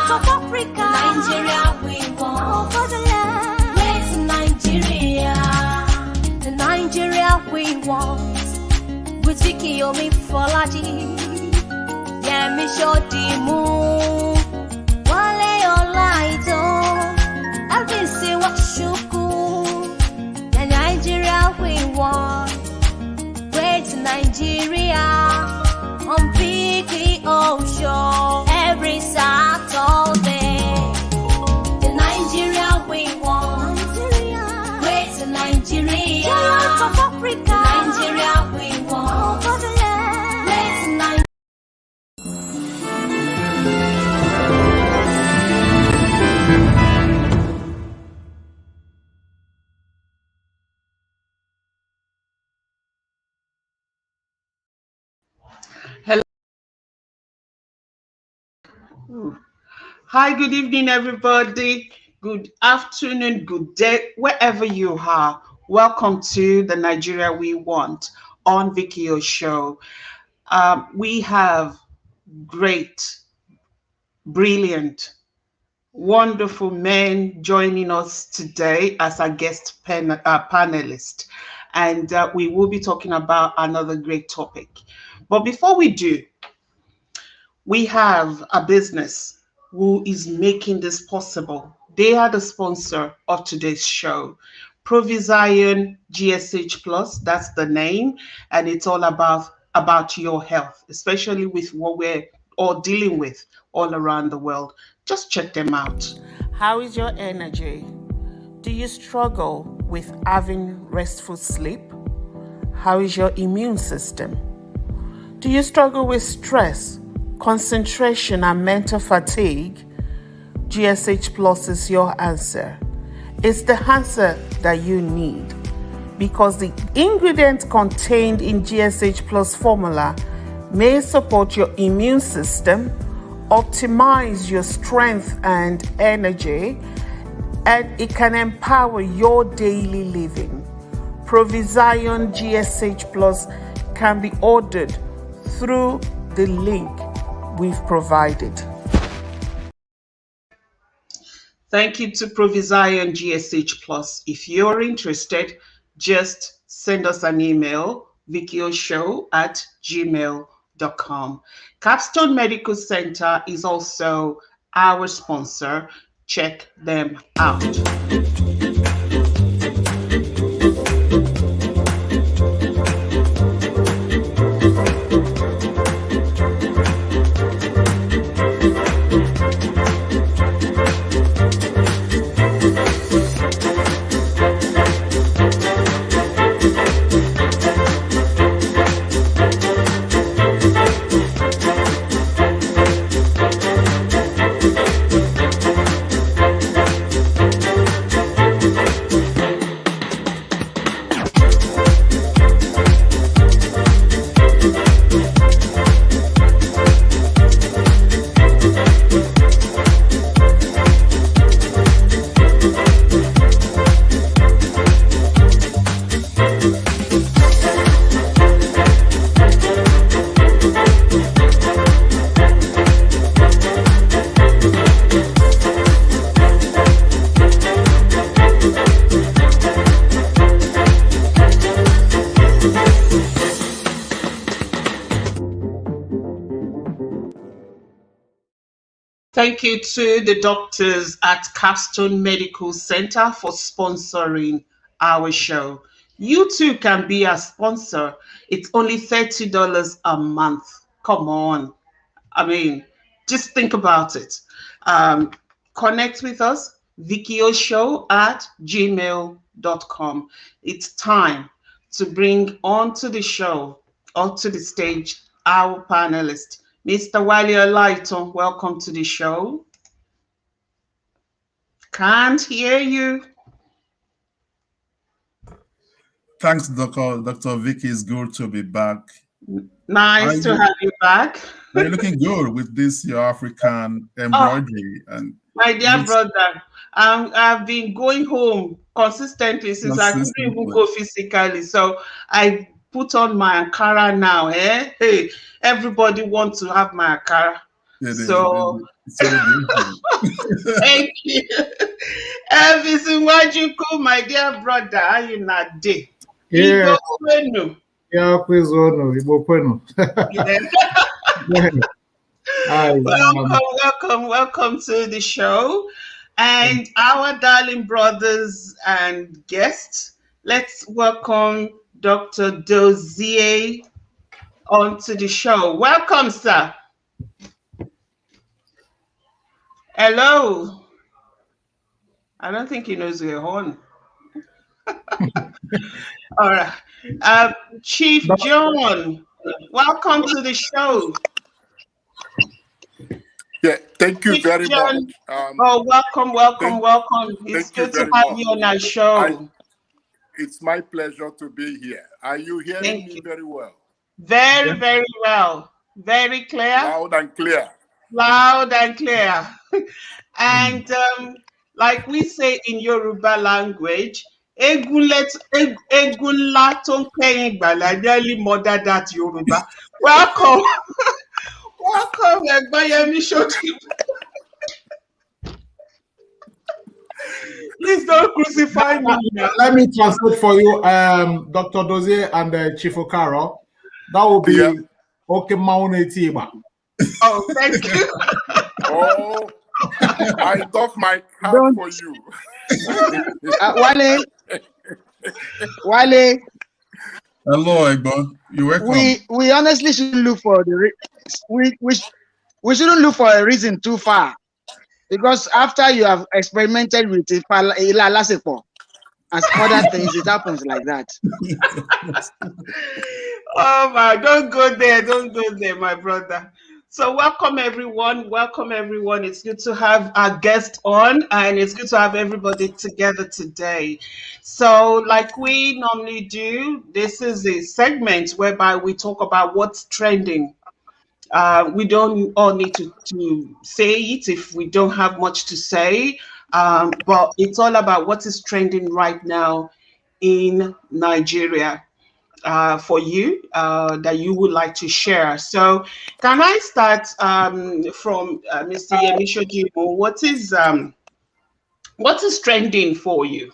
of Africa. Nigeria we want. Our fatherland. Where's Nigeria? The Nigeria we want. With Vicky O Show. Yeah, me show the moon. Wale your light on. I've been saying what shuku. The Nigeria we want. Great Nigeria. On Vicky O Show. Every Saturday. The Nigeria we want. Nigeria. Great Nigeria. Giant of Africa. Nigeria we want. Great Nigeria. Hello. Hi, good evening, everybody. Good afternoon, good day, wherever you are. Welcome to the Nigeria We Want on Vicky O Show. We have great, brilliant, wonderful men joining us today as our guest panelist. And we will be talking about another great topic. But before we do, we have a business who is making this possible. They are the sponsor of today's show. Provision GSH Plus, that's the name, and it's all about your health, especially with what we're all dealing with all around the world. Just check them out. How is your energy? Do you struggle with having restful sleep? How is your immune system? Do you struggle with stress, concentration, and mental fatigue? GSH Plus is your answer. It's the answer that you need because the ingredients contained in GSH Plus formula may support your immune system, optimize your strength and energy, and it can empower your daily living. Provision GSH Plus can be ordered through the link we've provided. Thank you to Provision GSH Plus. If you're interested, just send us an email, vickyoshow@gmail.com. Capstone Medical Center is also our sponsor. Check them out. Thank you to the doctors at Capstone Medical Center for sponsoring our show. You too can be a sponsor. It's only $30 a month. Come on. I mean, just think about it. Connect with us, vickyoshow@gmail.com. It's time to bring onto the show, onto the stage, our panelist. Mr. Wale Olaitan, welcome to the show. Can't hear you. Thanks, Dr. Vicky. It's good to be back. Nice to have you back. You're looking good with this your African embroidery. And my dear brother, I've been going home consistently since I couldn't even go physically. So I put on my Ankara now. Hey, everybody wants to have my Ankara. So, thank you. Everything what you call my dear brother, you not day. Yeah. Yeah. Welcome to the show. And our darling brothers and guests, let's welcome Dr. Dozié onto the show. Welcome, sir. Hello. I don't think he knows we're on. All right. Chief John, welcome to the show. Yeah, thank you very much. Welcome. It's good to have you on our show. It's my pleasure to be here. Are you hearing me very well? Very, very well. Very clear. Loud and clear. Loud and clear. And like we say in Yoruba language, Egunla ton peyin gbala really mother that Yoruba. Welcome. Welcome, Ezigbalike show. Please don't crucify me. Let me translate for you, Dr. Dozié and Chief Okaroh. That will be okay, Maunetiba. Oh, thank you. Oh, I doff my cap for you. Wale. Hello, Egbon. You're welcome. We honestly shouldn't look for the we shouldn't look for a reason too far, because after you have experimented with Ilalasepo and other things, it happens like that. Oh my! Don't go there, my brother. So welcome everyone. It's good to have our guest on, and it's good to have everybody together today. So like we normally do, this is a segment whereby we talk about what's trending. We don't all need to say it if we don't have much to say, but it's all about what is trending right now in Nigeria. For you that you would like to share. So can I start from Mr. Yemishojibo? What is trending for you?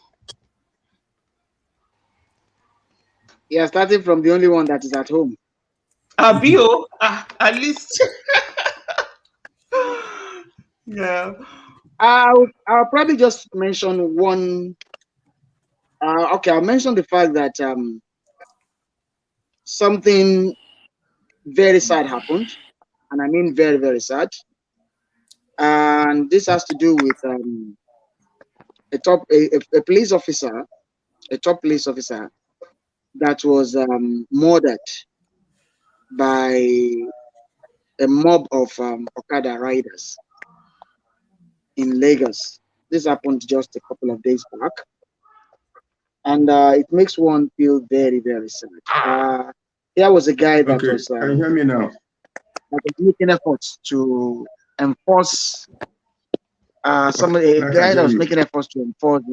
Yeah, starting from the only one that is at home. Bio, at least. Yeah. I'll probably just mention one. Okay, I'll mention the fact that something very sad happened, and I mean very, very sad. And this has to do with a top police officer that was murdered by a mob of Okada riders in Lagos. This happened just a couple of days back. And it makes one feel very, very sad. There was a guy that was can you hear me now? That was making efforts to enforce somebody. A guy that was making efforts to enforce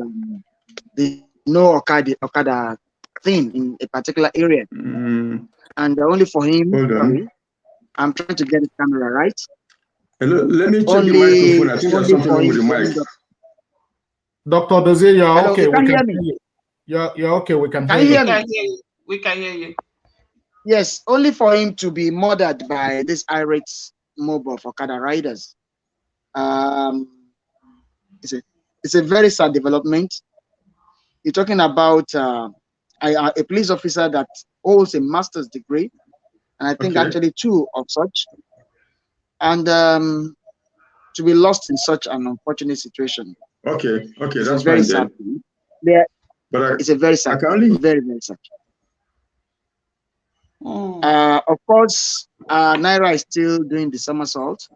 the no Okada thing in a particular area. And only for him. Hold on. I'm trying to get his camera right. Hello, let me check the microphone. I think there's something wrong with the mic. Dr. Dozié, you're hello, okay. You can hear me. You're okay. We can hear you. We can hear you. Yes, only for him to be murdered by this irate mob of Okada riders. It's a very sad development. You're talking about a police officer that holds a master's degree, and I think actually two of such, and to be lost in such an unfortunate situation. Okay, that's very sad. Yeah, but it's a very sad, very, very sad. Of course, Naira is still doing the somersault.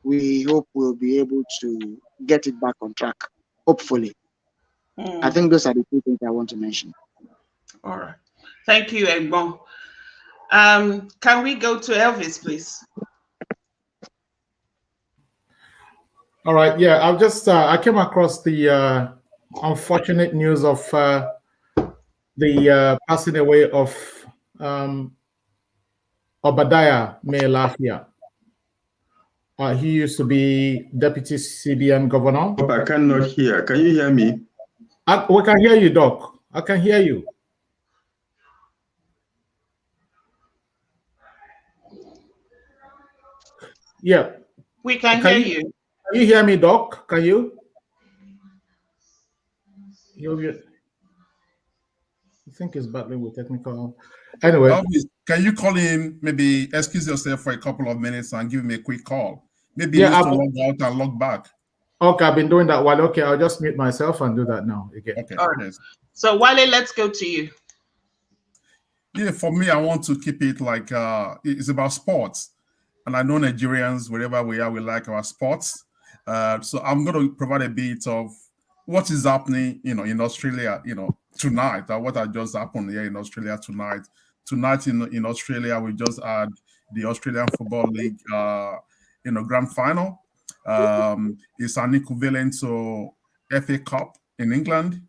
We hope we'll be able to get it back on track, hopefully. I think those are the two things I want to mention. All right. Thank you, Egbon. Can we go to Elvis, please? All right. Yeah, I've just I came across the unfortunate news of the passing away of Obadiah May last year. He used to be Deputy CBN Governor. I cannot hear. Can you hear me? We can hear you, Doc. I can hear you. Yeah. We can hear you. Can you hear me, Doc? Can you? I think he's battling with technical. Anyway. Elvis, can you call in, maybe excuse yourself for a couple of minutes and give me a quick call? Maybe you need to log out and log back. Okay, I've been doing that while. Okay, I'll just mute myself and do that now again. Okay. All right. So Wale, let's go to you. Yeah, for me, I want to keep it like it's about sports. And I know Nigerians, wherever we are, we like our sports. So I'm going to provide a bit of what is happening, in Australia, tonight, or what had just happened here in Australia tonight. Tonight in Australia, we just had the Australian Football League, grand final. It's an equivalent to FA Cup in England.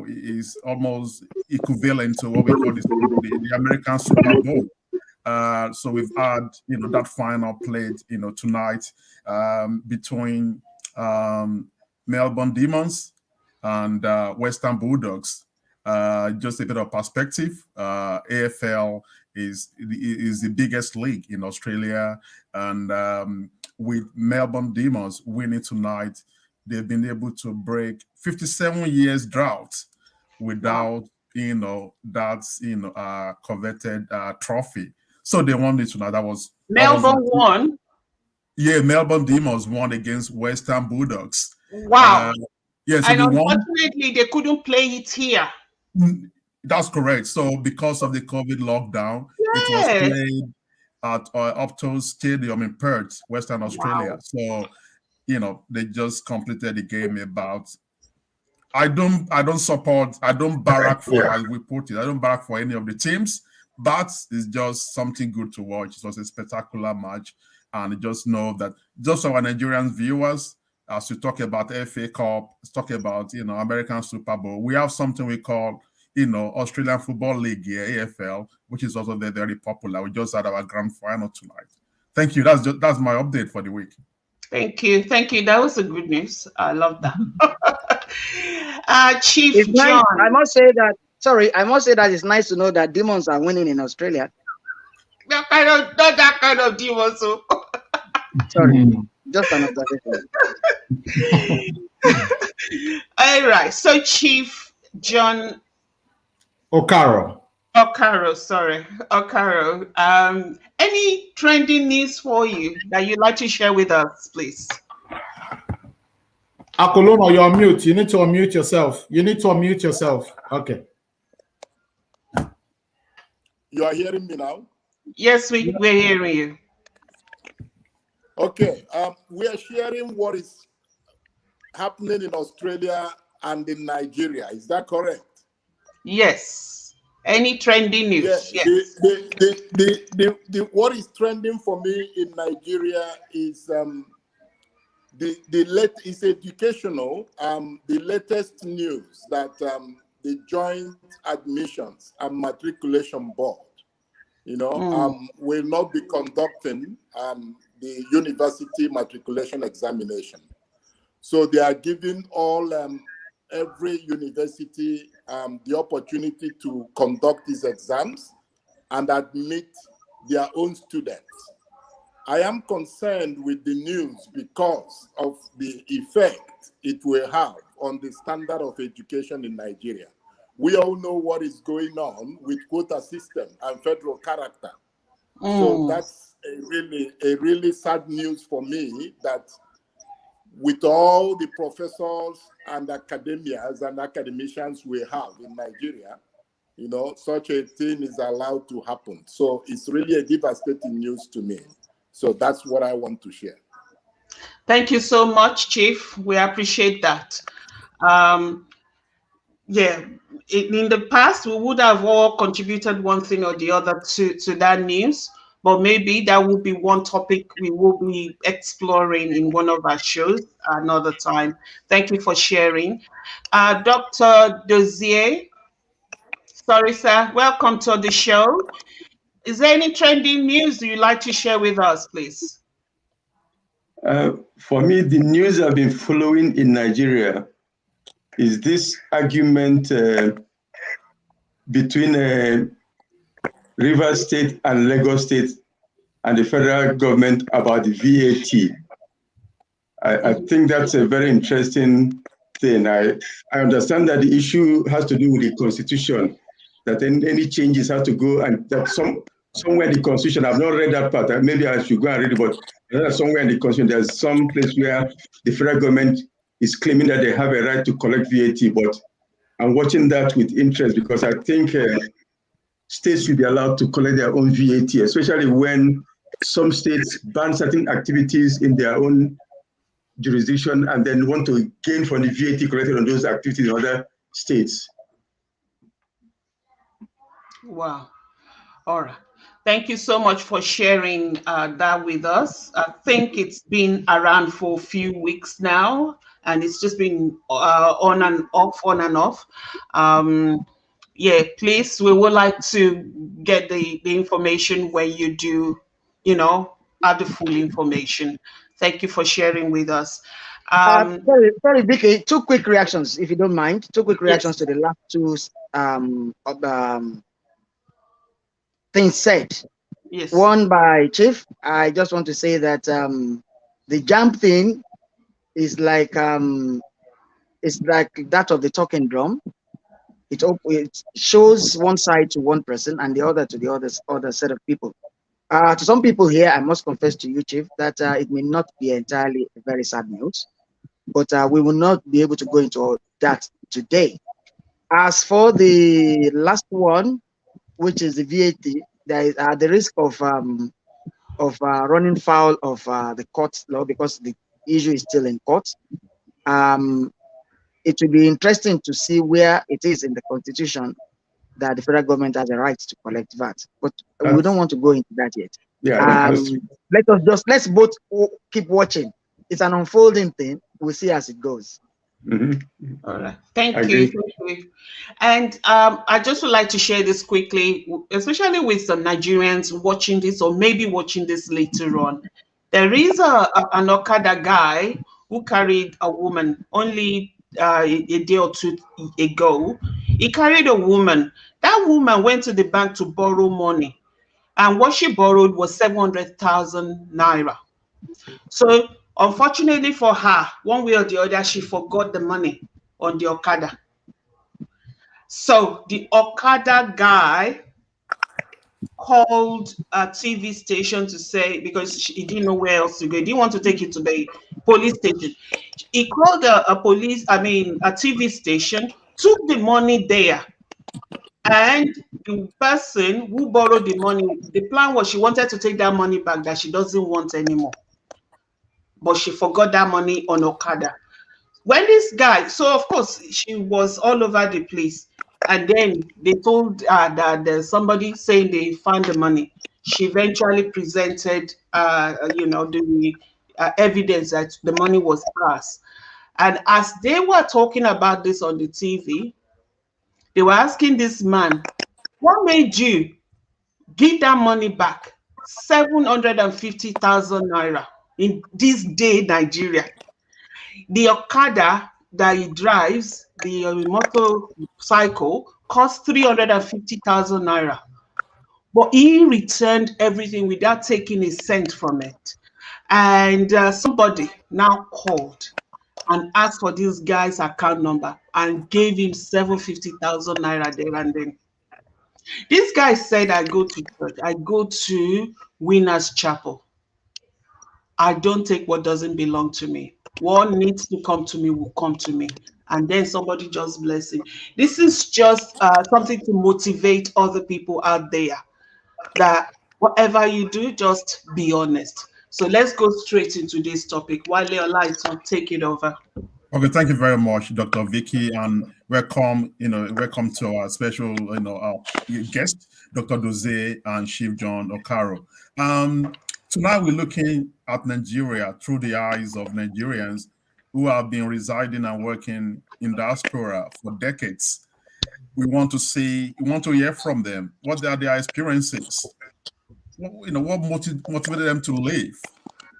Is almost equivalent to what we call the American Super Bowl. So we've had, that final played, tonight between Melbourne Demons and Western Bulldogs. Just a bit of perspective, AFL is the biggest league in Australia, and with Melbourne Demons winning tonight, they've been able to break 57 years drought without that coveted trophy. So they won it tonight. Melbourne won. Yeah, Melbourne Demons won against Western Bulldogs. Wow. Yes, and unfortunately, they couldn't play it here. That's correct. So because of the COVID lockdown, it was played at Optus Stadium in Perth, Western Australia. Wow. So, they just completed the game about. I don't barrack for, as we put it, I don't barrack for any of the teams, but it's just something good to watch. It was a spectacular match, and just know that just our Nigerian viewers, as we talk about FA Cup, talk about American Super Bowl, we have something we call Australian Football League here, AFL, which is also very, very popular. We just had our grand final tonight. Thank you. That's my update for the week. Thank you. That was a good news. I love that. Chief it's John. Nice. I must say that it's nice to know that demons are winning in Australia. Not that kind of demons. So. Sorry, just an observation. All right. So Chief John Okaroh. Any trending news for you that you'd like to share with us, please? Akolono, you're on mute. You need to unmute yourself. Okay. You are hearing me now? Yes, we're hearing you. Okay. We are sharing what is happening in Australia and in Nigeria. Is that correct? Yes. Any trending news? Yes. What is trending for me in Nigeria is it's educational. The latest news that the Joint Admissions and Matriculation Board, will not be conducting the university matriculation examination. So they are giving every university the opportunity to conduct these exams and admit their own students. I am concerned with the news because of the effect it will have on the standard of education in Nigeria. We all know what is going on with quota system and federal character. So that's a really sad news for me, that with all the professors and academias and academicians we have in Nigeria, such a thing is allowed to happen. So it's really a devastating news to me. So that's what I want to share. Thank you so much, Chief. We appreciate that. In the past, we would have all contributed one thing or the other to that news, but maybe that will be one topic we will be exploring in one of our shows another time. Thank you for sharing. Dr. Dozié, sorry, sir, welcome to the show. Is there any trending news you'd like to share with us, please? For me, the news I've been following in Nigeria is this argument between Rivers State and Lagos State and the federal government about the VAT. I think that's a very interesting thing. I understand that the issue has to do with the constitution, that any changes have to go, and that somewhere in the constitution, I've not read that part, maybe I should go and read it, but somewhere in the constitution, there's some place where the federal government is claiming that they have a right to collect VAT, but I'm watching that with interest because I think states should be allowed to collect their own VAT, especially when some states ban certain activities in their own jurisdiction and then want to gain from the VAT collected on those activities in other states. Wow. All right. Thank you so much for sharing that with us. I think it's been around for a few weeks now, and it's just been on and off. Yeah, please, we would like to get the information when you do, have the full information. Thank you for sharing with us. Sorry, Vicky, 2 quick reactions, if you don't mind. 2 quick reactions to the last 2 things said. Yes. One by Chief. I just want to say that the jump thing is like that of the talking drum. It shows one side to one person and the other to the other set of people. To some people here, I must confess to you, Chief, that it may not be entirely a very sad news, but we will not be able to go into that today. As for the last one, which is the VAT, there is the risk of running foul of the court law because the issue is still in court. It will be interesting to see where it is in the constitution that the federal government has a right to collect VAT, but we don't want to go into that yet. Yeah. Let's both keep watching. It's an unfolding thing. We'll see as it goes. Mm-hmm. All right. Thank you. And I just would like to share this quickly, especially with some Nigerians watching this or maybe watching this later on. There is an Okada guy who carried a woman only a day or 2 ago. He carried a woman. That woman went to the bank to borrow money, and what she borrowed was 700,000 naira. So unfortunately for her, one way or the other, she forgot the money on the Okada. So the Okada guy called a TV station to say, because he didn't know where else to go, he didn't want to take it to the police station. He called a TV station, took the money there, and the person who borrowed the money, the plan was she wanted to take that money back that she doesn't want anymore, but she forgot that money on Okada. When this guy, so of course she was all over the place, and then they told that there's somebody saying they found the money. She eventually presented the evidence that the money was hers. And as they were talking about this on the TV, they were asking this man, what made you give that money back? 750,000 naira in this day, Nigeria. The Okada that he drives, the motorcycle, cost 350,000 naira. But he returned everything without taking a cent from it. And somebody now called and asked for this guy's account number and gave him 750,000 naira there and then. This guy said, I go to church, I go to Winners Chapel. I don't take what doesn't belong to me. What needs to come to me will come to me. And then somebody just bless him. This is just something to motivate other people out there that whatever you do, just be honest. So let's go straight into this topic. Wale Olaito, take it over. Okay, thank you very much, Dr. Vicky, and welcome to our special, our guest, Dr. Dozié and Chief John Okaroh. Tonight we're looking at Nigeria through the eyes of Nigerians who have been residing and working in diaspora for decades. We want to hear from them. What are their experiences? What motivated them to leave?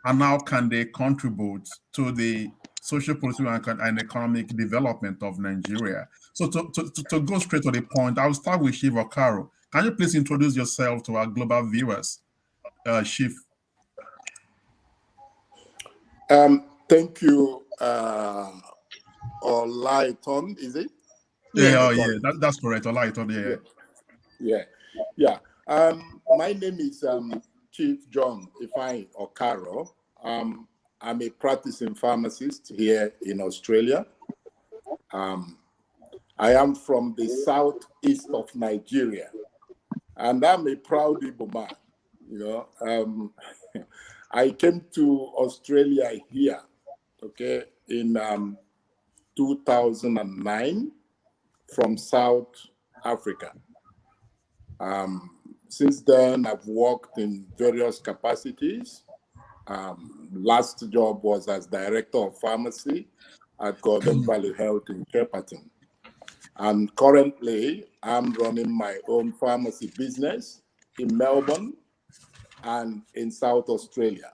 and how can they contribute to the social, political, and economic development of Nigeria? So to go straight to the point, I'll start with Chief Okaroh. Can you please introduce yourself to our global viewers, Chief? Thank you, Olaiton, is it? Yeah, that's correct, Olaiton, yeah. My name is Chief John Ifeanyi Okaroh. I'm a practicing pharmacist here in Australia. I am from the southeast of Nigeria, and I'm a proud Igbo man. You know, I came to Australia here, okay, in 2009 from South Africa. Since then, I've worked in various capacities. Last job was as Director of Pharmacy at Golden Valley Health in Shepparton. And currently, I'm running my own pharmacy business in Melbourne and in South Australia.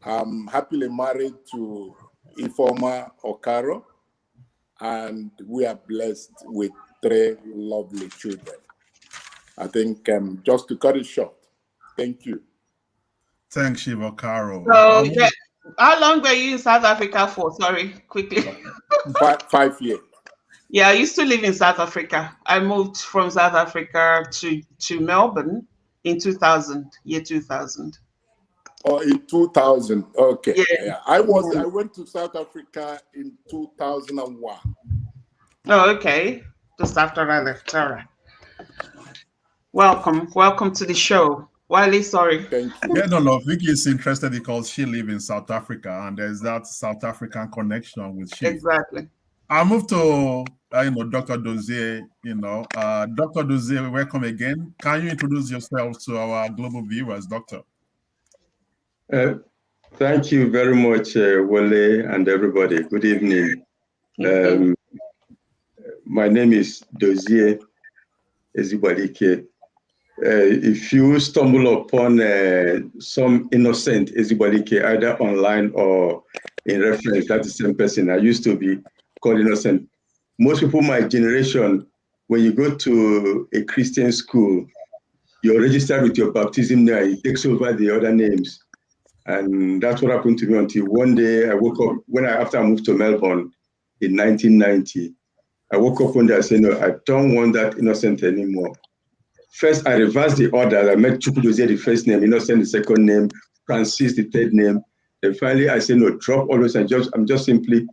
I'm happily married to Ifeoma Okaroh, and we are blessed with 3 lovely children. I think just to cut it short, thank you. Thanks, Chief Okaroh. So, how long were you in South Africa for? Sorry, quickly. 5 years. Yeah, I used to live in South Africa. I moved from South Africa to Melbourne in 2000, year 2000. Oh, in 2000. Okay. Yeah. I went to South Africa in 2001. Oh, okay. Just after I left. All right. Welcome to the show. Wiley, sorry. Thank you. Yeah, no, Vicky is interested because she lives in South Africa, and there's that South African connection with she. Exactly. I'll move to Dr. Dozié. Dr. Dozié, welcome again. Can you introduce yourself to our global viewers, Doctor? Thank you very much, Wale and everybody. Good evening. My name is Dozié Ezigbalike. If you stumble upon some innocent Ezigbalike, either online or in reference, that's the same person. I used to be called innocent. Most people my generation, when you go to a Christian school, you're registered with your baptism there. It takes over the other names. And that's what happened to me until one day I woke up, after I moved to Melbourne in 1990, I woke up one day and said, no, I don't want that innocent anymore. First, I reversed the order. I made Chukwudozie the first name, Innocent the second name, Francis the third name. And finally, I said, no, drop all those. I'm just simply,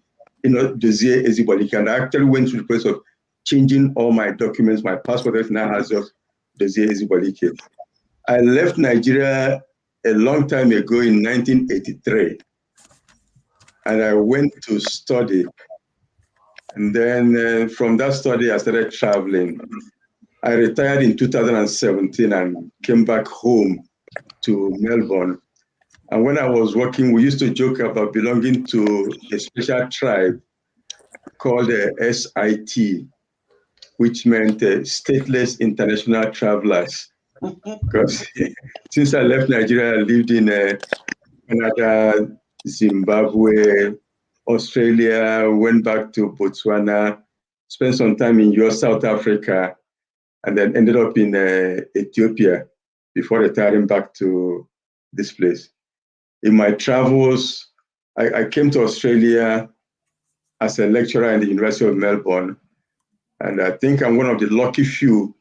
Dozié Ezigbalike. And I actually went through the process of changing all my documents. My passport now has just Dozié Ezigbalike. I left Nigeria a long time ago in 1983. And I went to study. And then from that study, I started traveling. I retired in 2017 and came back home to Melbourne. And when I was working, we used to joke about belonging to a special tribe called SIT, which meant Stateless International Travelers. Because since I left Nigeria, I lived in Canada, Zimbabwe, Australia, went back to Botswana, spent some time in US, South Africa, and then ended up in Ethiopia before retiring back to this place. In my travels, I came to Australia as a lecturer in the University of Melbourne. And I think I'm one of the lucky few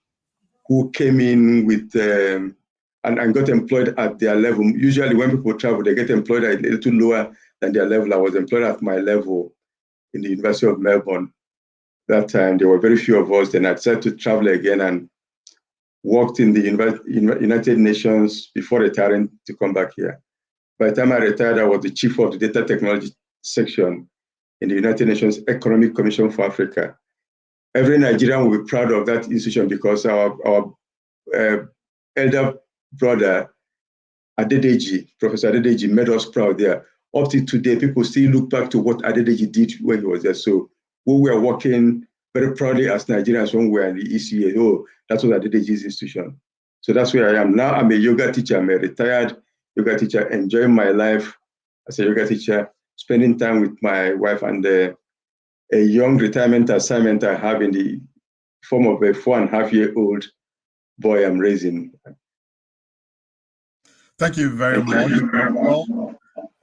who came in with, and got employed at their level. Usually when people travel, they get employed at a little lower than their level. I was employed at my level in the University of Melbourne. That time, there were very few of us. Then I decided to travel again and worked in the United Nations before retiring to come back here. By the time I retired, I was the chief of the data technology section in the United Nations Economic Commission for Africa. Every Nigerian will be proud of that institution because our elder brother, Adedeji, Professor Adedeji, made us proud there. Up to today, people still look back to what Adedeji did when he was there. So we were working very proudly as Nigerians when we were in the ECA. Oh, that was Adedeji's institution. So that's where I am. Now I'm a yoga teacher. I'm a retired yoga teacher, enjoying my life as a yoga teacher, spending time with my wife, and a young retirement assignment I have in the form of a 4.5-year-old boy I'm raising. Thank you very much.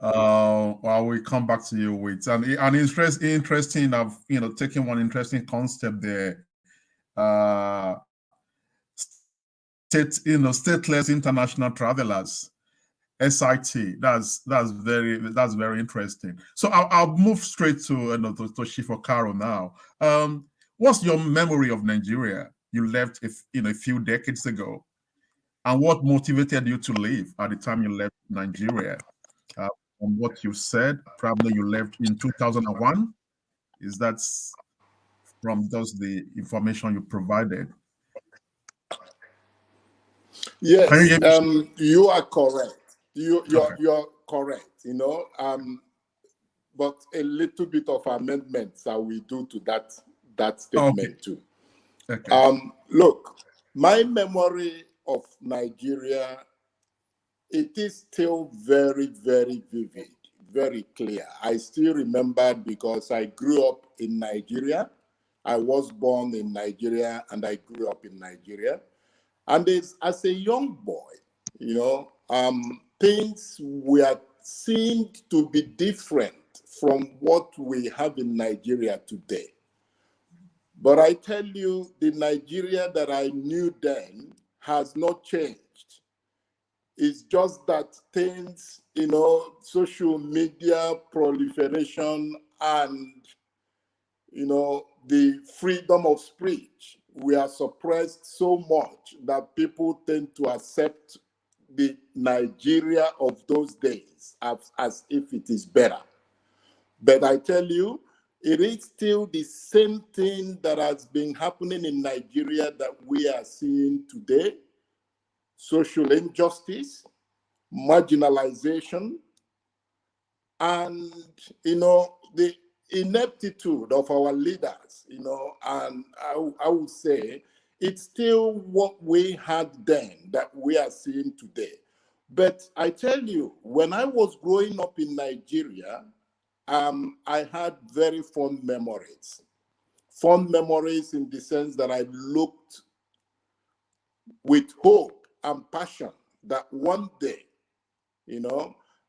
Well, we come back to you with an interesting. I've taken one interesting concept there. Stateless international travelers, SIT. That's very interesting. So I'll move straight to Chief Okaroh now. What's your memory of Nigeria? You left a few decades ago, and what motivated you to leave at the time you left Nigeria? From what you said, probably you left in 2001. Is that from just the information you provided? Yes, you are correct. You're correct. But a little bit of amendments I will do to that statement too. Okay. Look, my memory of Nigeria, it is still very, very vivid, very clear. I still remember because I grew up in Nigeria. I was born in Nigeria and I grew up in Nigeria. And as a young boy, things seemed to be different from what we have in Nigeria today. But I tell you, the Nigeria that I knew then has not changed. It's just that things, social media proliferation and, the freedom of speech, we are suppressed so much that people tend to accept the Nigeria of those days as if it is better. But I tell you, it is still the same thing that has been happening in Nigeria that we are seeing today. Social injustice, marginalization, and, the ineptitude of our leaders, and I would say it's still what we had then that we are seeing today. But I tell you, when I was growing up in Nigeria, I had very fond memories. Fond memories in the sense that I looked with hope and passion that one day,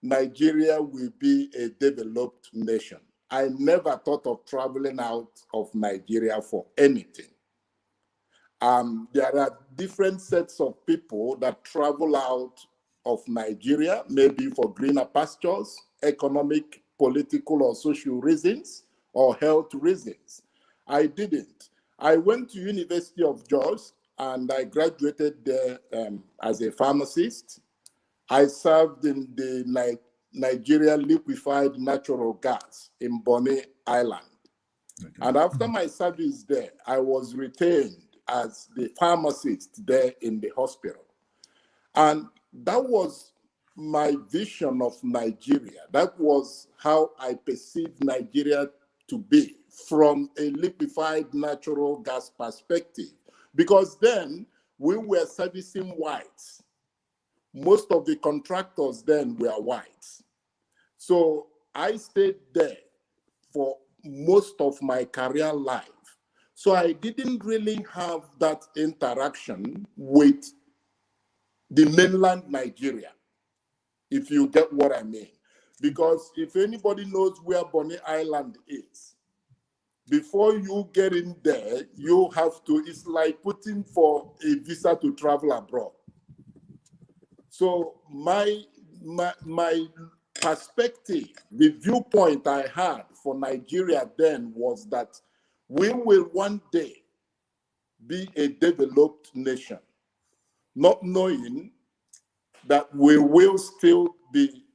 Nigeria will be a developed nation. I never thought of traveling out of Nigeria for anything. There are different sets of people that travel out of Nigeria, maybe for greener pastures, economic, political, or social reasons, or health reasons. I didn't. I went to University of Jos and I graduated there as a pharmacist. I served in the Nigeria liquefied natural gas in Bonny Island. Okay. And after my service there, I was retained as the pharmacist there in the hospital. And that was my vision of Nigeria. That was how I perceived Nigeria to be from a liquefied natural gas perspective. Because then we were servicing whites. Most of the contractors then were whites. So I stayed there for most of my career life. So I didn't really have that interaction with the mainland Nigeria, if you get what I mean. Because if anybody knows where Bonny Island is, before you get in there, you have to, it's like putting for a visa to travel abroad. So my perspective, the viewpoint I had for Nigeria then was that we will one day be a developed nation, not knowing that we will still be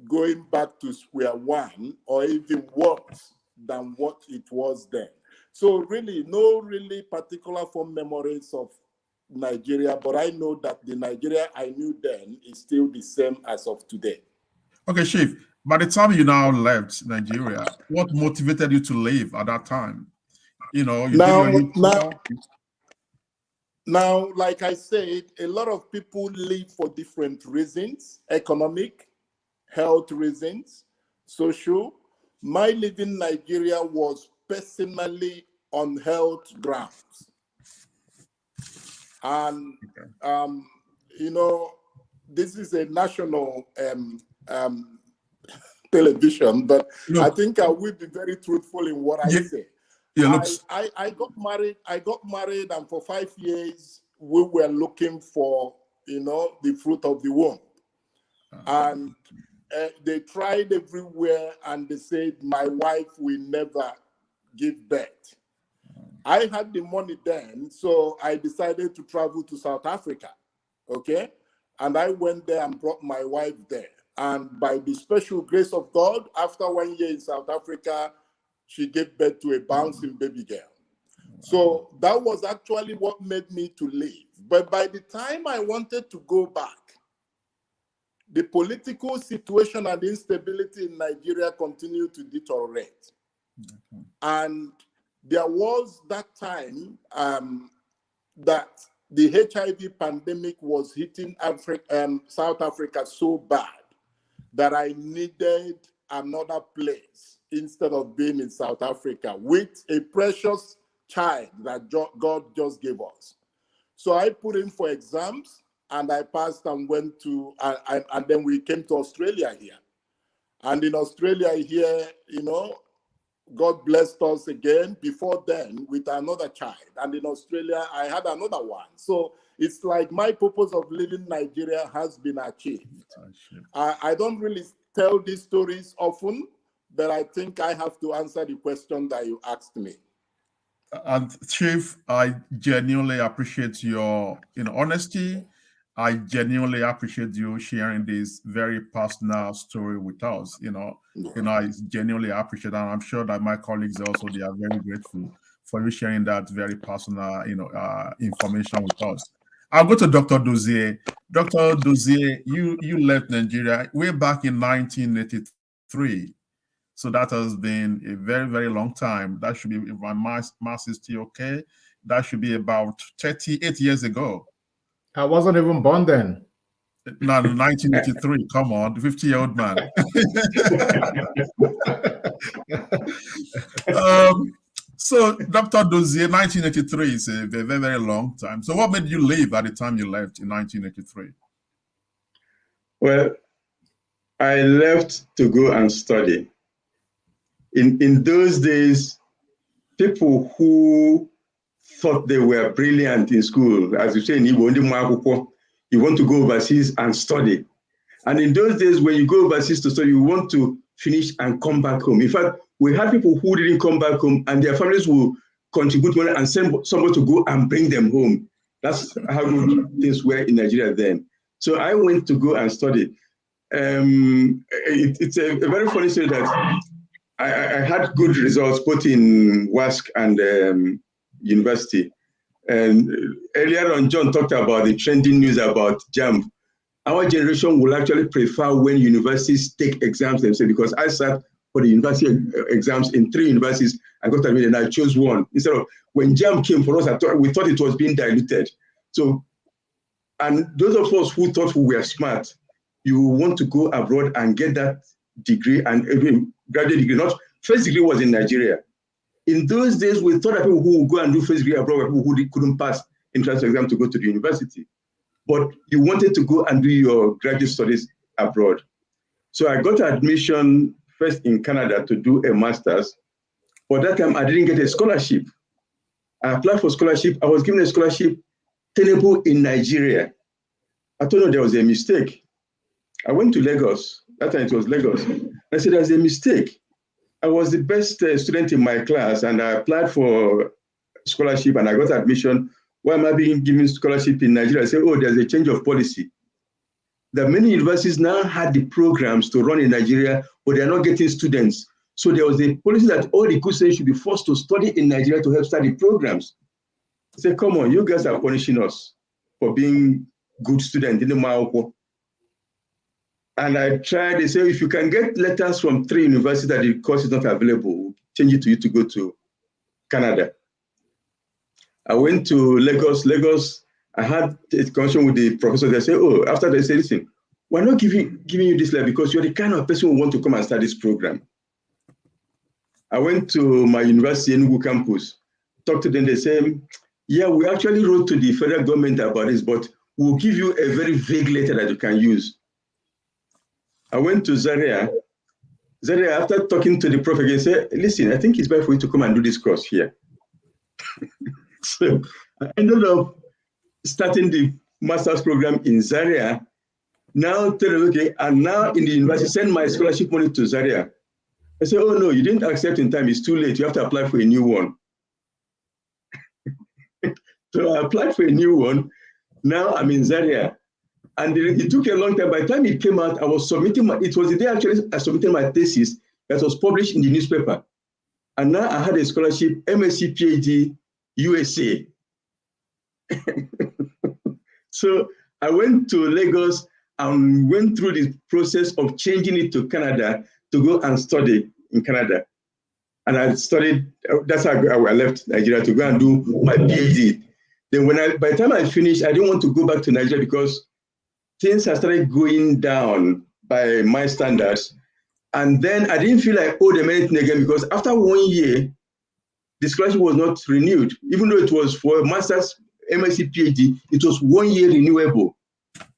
going back to square one or even worse than what it was then. So really, no really particular fond memories of Nigeria, but I know that the Nigeria I knew then is still the same as of today. Okay, Chief, by the time you now left Nigeria, what motivated you to leave at that time? Now, like I said, a lot of people leave for different reasons: economic, health reasons, social. My leaving Nigeria was personally on health grounds. And, you know, this is a national television, but look, I think I will be very truthful in what I say. Yeah, I got married, and for 5 years, we were looking for, you know, the fruit of the womb. And they tried everywhere, and they said, my wife will never give birth. I had the money then, so I decided to travel to South Africa, okay? And I went there and brought my wife there. And by the special grace of God, after 1 year in South Africa, she gave birth to a bouncing baby girl. So that was actually what made me to leave. But by the time I wanted to go back, the political situation and instability in Nigeria continued to deteriorate. And there was that time that the HIV pandemic was hitting South Africa so bad that I needed another place instead of being in South Africa with a precious child that God just gave us. So I put in for exams and I passed and went to, and then we came to Australia here. And in Australia here, you know, God blessed us again before then with another child. And in Australia, I had another one. So it's like my purpose of leaving Nigeria has been achieved. I don't really tell these stories often, but I think I have to answer the question that you asked me. And Chief, I genuinely appreciate your honesty. I genuinely appreciate you sharing this very personal story with us. I genuinely appreciate it, and I'm sure that my colleagues also, they are very grateful for you sharing that very personal, information with us. I'll go to Dr. Dozié. Dr. Dozié, you left Nigeria way back in 1983. So that has been a very, very long time. That should be, if my math is still okay, that should be about 38 years ago. I wasn't even born then. No, 1983. Come on, 50-year-old man. So, Dr. Dozié, 1983 is a very, very long time. So what made you leave at the time you left in 1983? Well, I left to go and study. In those days, people who thought they were brilliant in school, as you say in Igbo, you want to go overseas and study. And in those days, when you go overseas to study, you want to finish and come back home. In fact, we had people who didn't come back home and their families will contribute money and send somebody to go and bring them home. That's how good things were in Nigeria then. So I went to go and study. It's a very funny story that I had good results both in WASC and university. And earlier on, John talked about the trending news about JAMB. Our generation will actually prefer when universities take exams themselves, because I sat for the university exams in 3 universities. I got admitted and I chose one. Instead of when JAMB came for us, we thought it was being diluted. So, and those of us who thought we were smart, you want to go abroad and get that degree and even graduate degree. Not first degree was in Nigeria. In those days, we thought that people who would go and do first degree abroad were people who couldn't pass entrance exam to go to the university. But you wanted to go and do your graduate studies abroad. So I got admission first in Canada to do a master's. For that time, I didn't get a scholarship. I applied for scholarship. I was given a scholarship tenable in Nigeria. I told them there was a mistake. I went to Lagos. That time it was Lagos. I said, there's a mistake. I was the best student in my class and I applied for scholarship and I got admission. Why am I being given scholarship in Nigeria? I said, oh, there's a change of policy. That many universities now had the programs to run in Nigeria, but they're not getting students. So there was a policy that all the good students should be forced to study in Nigeria to help study programs. I said, come on, you guys are punishing us for being good students in the Maoko. And I tried, they say, if you can get letters from 3 universities that the course is not available, we'll change it to you to go to Canada. I went to Lagos. I had a conversation with the professor. They said, oh, after they said, listen, we're not giving you this level because you're the kind of person who want to come and start this program. I went to my university in Enugu campus, talked to them. They said, yeah, we actually wrote to the federal government about this, but we'll give you a very vague letter that you can use. I went to Zaria. Zaria, after talking to the prof again, said, listen, I think it's better for you to come and do this course here. So I ended up starting the master's program in Zaria. Now, okay, and now in the university, send my scholarship money to Zaria. I said, oh no, you didn't accept in time, it's too late, you have to apply for a new one. So I applied for a new one. Now I'm in Zaria. And it took a long time. By the time it came out, I was submitting it was the day actually I submitted my thesis that was published in the newspaper. And now I had a scholarship, MSc, PhD, USA. So I went to Lagos and went through the process of changing it to Canada to go and study in Canada. And I studied, that's how I left Nigeria to go and do my PhD. Then by the time I finished, I didn't want to go back to Nigeria because things had started going down by my standards. And then I didn't feel like I owed them anything again because after 1 year, the scholarship was not renewed. Even though it was for a master's, MSc, PhD, it was 1 year renewable.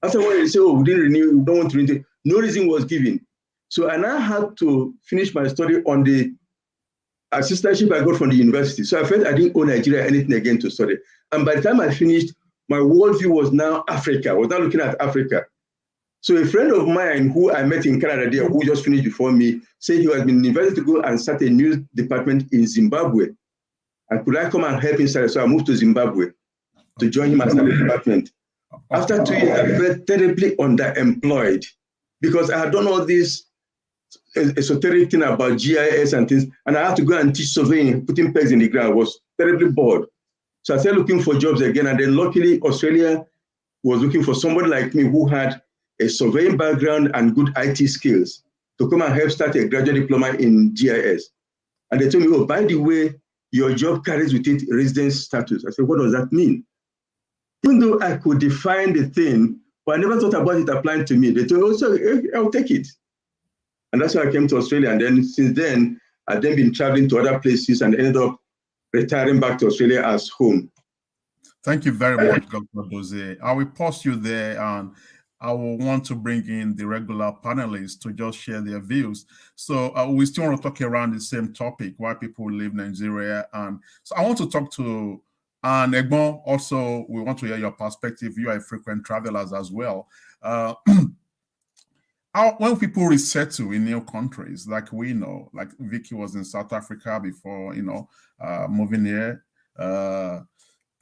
After 1 year, they said, oh, we didn't renew, we don't want to renew. No reason was given. So I now had to finish my study on the assistantship I got from the university. So I felt I didn't owe Nigeria anything again to study. And by the time I finished, my worldview was now Africa. I was now looking at Africa. So a friend of mine who I met in Canada there, who just finished before me, said he has been invited to go and start a new department in Zimbabwe. And could I come and help him start? So I moved to Zimbabwe to join him and start the department. After 2 years, I felt terribly underemployed because I had done all this esoteric thing about GIS and things, and I had to go and teach surveying, putting pegs in the ground. I was terribly bored. So I started looking for jobs again, and then luckily Australia was looking for somebody like me who had a surveying background and good IT skills to come and help start a graduate diploma in GIS. And they told me, oh, by the way, your job carries with it residence status. I said, what does that mean? Even though I could define the thing, but I never thought about it applying to me. They told me, oh, so I'll take it. And that's why I came to Australia. And then since then, I've then been traveling to other places and ended up retiring back to Australia as home. Thank you very much, Dr. Dozié. I will pause you there, and I will want to bring in the regular panelists to just share their views. So we still want to talk around the same topic, why people leave Nigeria. And so I want to talk to Egbon. Also, we want to hear your perspective. You are a frequent travelers as well. When people resettle in new countries, like we know, like Vicky was in South Africa before, moving here.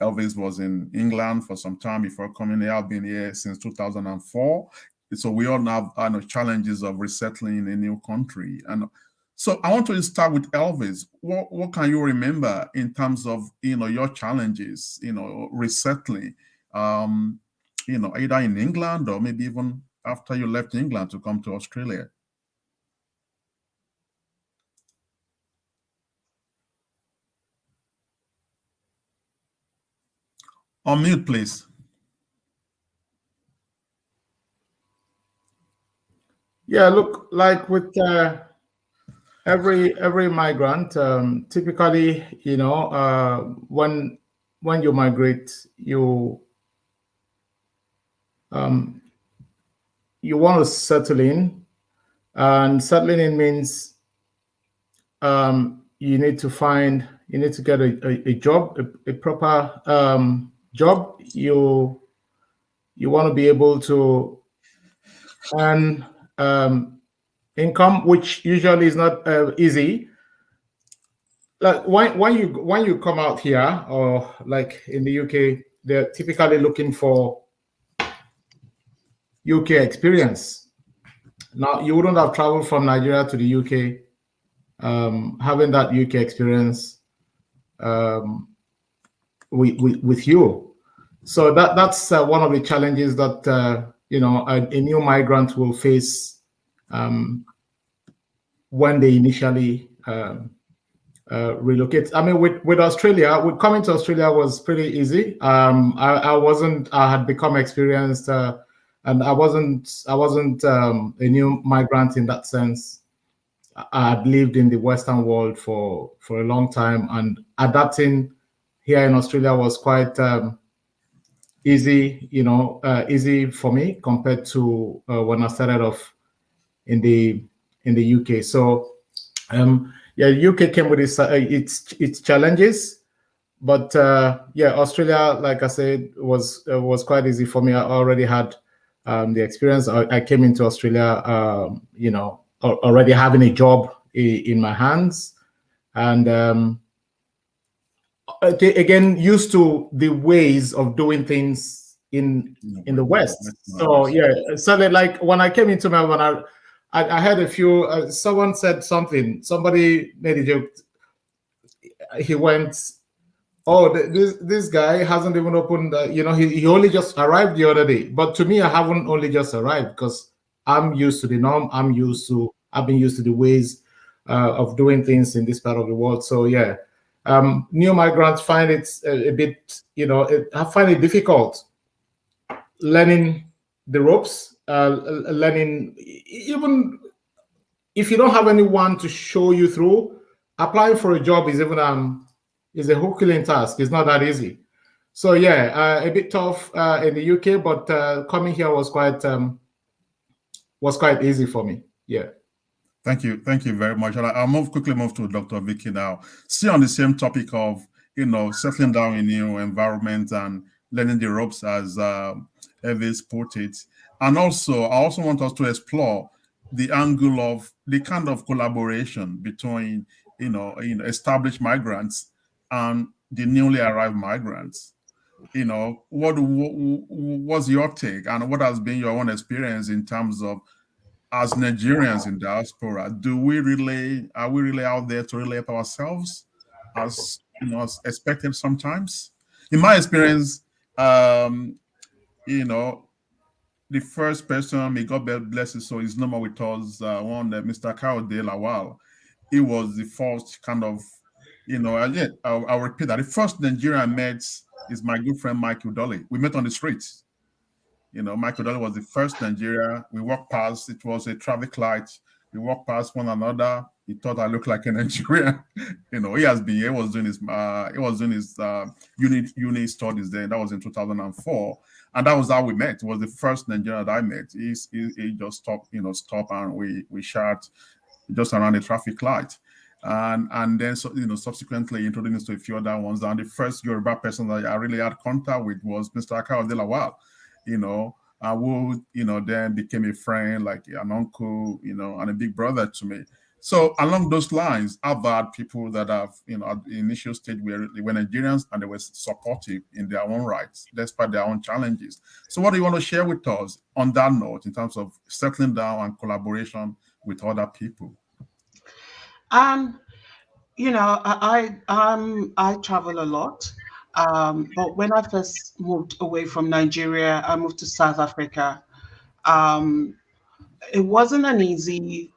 Elvis was in England for some time before coming here. I've been here since 2004. So we all have challenges of resettling in a new country. And so I want to start with Elvis. What can you remember in terms of, your challenges, resettling, either in England or maybe even after you left England to come to Australia? On mute, please. Yeah, look, like with every migrant, typically, when you migrate, you want to settle in, and settling in means you need to get a job, a proper job. You want to be able to earn income, which usually is not easy. Like when you come out here, or like in the UK, they're typically looking for UK experience. Now, you wouldn't have traveled from Nigeria to the UK having that UK experience with you. So that's one of the challenges that a new migrant will face when they initially relocate. I mean, with Australia, with coming to Australia was pretty easy. I had become experienced, and I wasn't a new migrant in that sense. I had lived in the Western world for a long time, and adapting here in Australia was quite easy, easy for me compared to when I started off in the UK. So, yeah, UK came with its challenges, but yeah, Australia, like I said, was quite easy for me. I already had the experience. I came into Australia, already having a job in my hands, and again used to the ways of doing things in the West. So yeah, so like when I came into Melbourne, I had a few. Someone said something. Somebody made a joke. He went, "Oh, this guy hasn't even opened. He only just arrived the other day." But to me, I haven't only just arrived because I'm used to the norm. I've been used to the ways of doing things in this part of the world. So yeah, new migrants find it a bit, I find it difficult learning the ropes. Learning, even if you don't have anyone to show you through, applying for a job is even is a Herculean task. It's not that easy. So yeah, a bit tough in the UK, but coming here was quite easy for me. Yeah. Thank you very much. I'll quickly move to Dr. Vicky now. Still on the same topic of settling down in new environment and learning the ropes, as Evis put it. And also, I also want us to explore the angle of the kind of collaboration between, established migrants and the newly arrived migrants. What's your take, and what has been your own experience in terms of, as Nigerians in diaspora, are we really out there to really help ourselves, as as expected sometimes? In my experience, the first person, may God bless his soul, is no more with us, Mr. Okaroh. He was the first kind of, I'll repeat that. The first Nigerian I met is my good friend, Michael Dolly. We met on the streets. Michael Dolly was the first Nigerian. We walked past, it was a traffic light. We walked past one another. He thought I looked like a Nigerian. He was doing his uni studies there. That was in 2004. And that was how we met. It was the first Nigerian that I met. He just stopped, and we chat just around the traffic light. And then subsequently introduced to a few other ones. And the first Yoruba person that I really had contact with was Mr. Okaroh, who then became a friend, like an uncle, and a big brother to me. So along those lines, I've had people that have, at the initial stage where they were Nigerians and they were supportive in their own rights, despite their own challenges. So what do you want to share with us on that note in terms of settling down and collaboration with other people? I travel a lot. But when I first moved away from Nigeria, I moved to South Africa. It wasn't an easy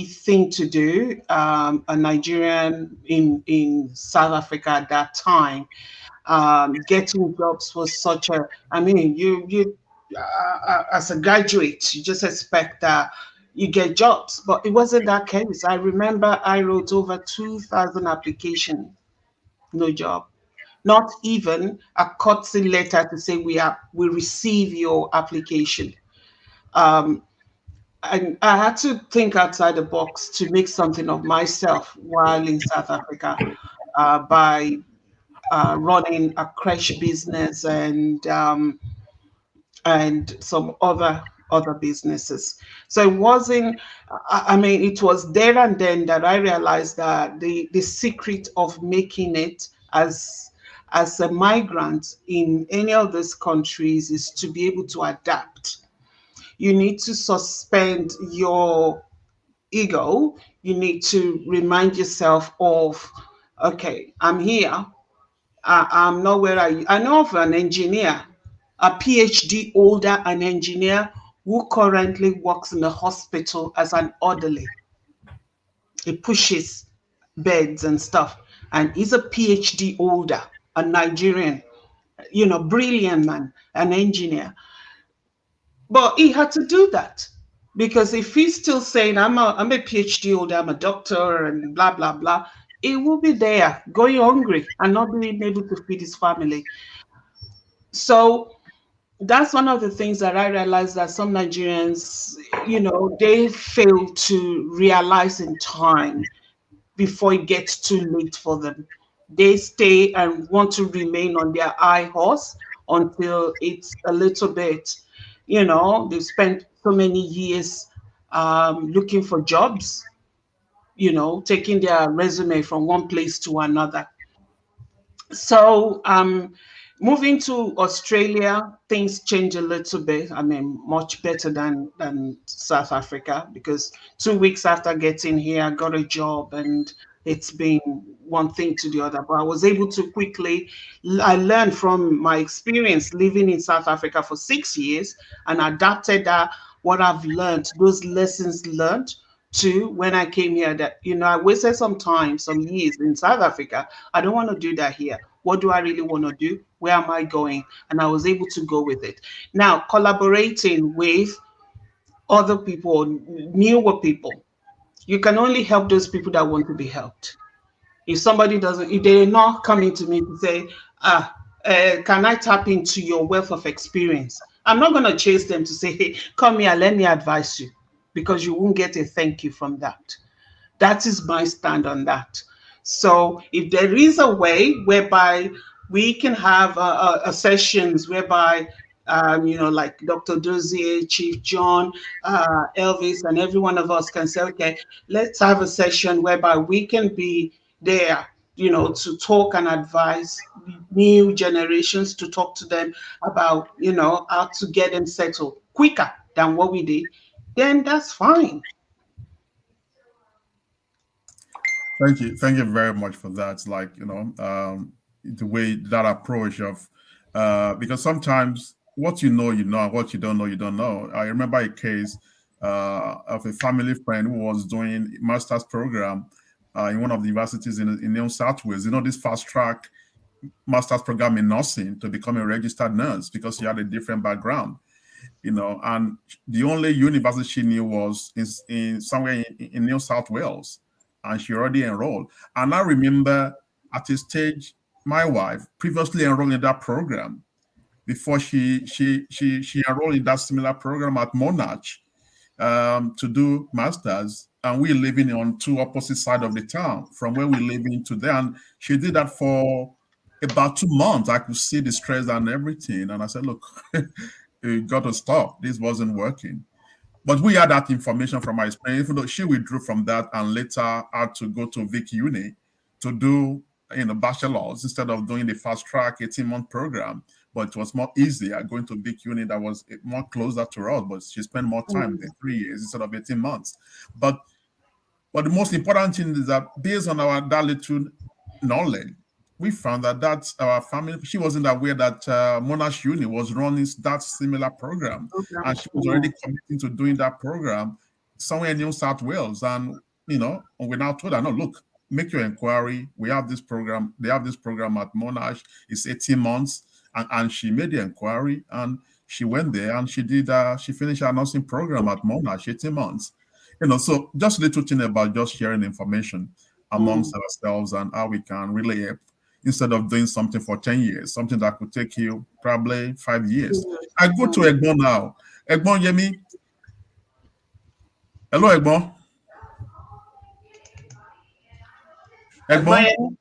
thing to do. A Nigerian in South Africa at that time, getting jobs was such a. I mean, you as a graduate, you just expect that you get jobs, but it wasn't that case. I remember I wrote over 2,000 applications, no job. Not even a courtesy letter to say we receive your application. And I had to think outside the box to make something of myself while in South Africa by running a creche business and some other businesses. So it wasn't. I mean, it was there and then that I realized that the secret of making it as a migrant in any of these countries is to be able to adapt. You need to suspend your ego. You need to remind yourself of, okay, I'm here. I'm not where I know of an engineer, a PhD holder, an engineer who currently works in the hospital as an orderly. He pushes beds and stuff. And he's a PhD holder, a Nigerian, you know, brilliant man, an engineer. But he had to do that because if he's still saying, I'm a PhD holder, I'm a doctor, and blah, blah, blah, he will be there going hungry and not being able to feed his family. So that's one of the things that I realized, that some Nigerians, you know, they fail to realize in time before it gets too late for them. They stay and want to remain on their high horse until it's a little bit, you know, they've spent so many years looking for jobs, you know, taking their resume from one place to another. So moving to Australia, things change a little bit. I mean, much better than South Africa, because 2 weeks after getting here, I got a job, and it's been one thing to the other. But I was able to quickly, I learned from my experience living in South Africa for 6 years and adapted what I've learned, those lessons learned, to when I came here, that, you know, I wasted some time, some years in South Africa. I don't want to do that here. What do I really want to do? Where am I going? And I was able to go with it. Now, collaborating with other people, newer people, you can only help those people that want to be helped. If somebody doesn't, if they're not coming to me to say, can I tap into your wealth of experience? I'm not going to chase them to say, hey, come here, let me advise you, because you won't get a thank you from that. That is my stand on that. So if there is a way whereby we can have a sessions whereby, you know, like Dr. Dozié, Chief John, Elvis, and every one of us can say, okay, let's have a session whereby we can be there, you know, to talk and advise new generations, to talk to them about, you know, how to get them settled quicker than what we did, then that's fine. Thank you very much for that. Like, you know, the way that approach of, because sometimes what you know, what you don't know, you don't know. I remember a case of a family friend who was doing a master's program in one of the universities in New South Wales. You know, this fast track master's program in nursing to become a registered nurse, because she had a different background. You know, and the only university she knew was in somewhere in New South Wales, and she already enrolled. And I remember at a stage, my wife previously enrolled in that program before she enrolled in that similar program at Monash to do masters, and we living on two opposite sides of the town from where we live in today. And she did that for about 2 months. I could see the stress and everything, and I said, look. You got to stop. This wasn't working. But we had that information from our experience, even though she withdrew from that and later had to go to Vicky Uni to do, you know, bachelor's instead of doing the fast track 18-month program. But it was more easier going to Vicky Uni, that was more closer to us, but she spent more time than 3 years instead of 18 months. But the most important thing is that based on that little knowledge, we found that our family, she wasn't aware that Monash Uni was running that similar program. And she was already committing to doing that program somewhere in New South Wales. And, you know, we now told her, no, look, make your inquiry. We have this program. They have this program at Monash. It's 18 months. And she made the inquiry, and she went there, and she finished her nursing program at Monash, 18 months. You know, so just a little thing about just sharing information amongst ourselves and how we can really help, instead of doing something for 10 years, something that could take you probably 5 years. I go to Egbon now. Egbon, Yemi. Hello, Egbon. Egbon.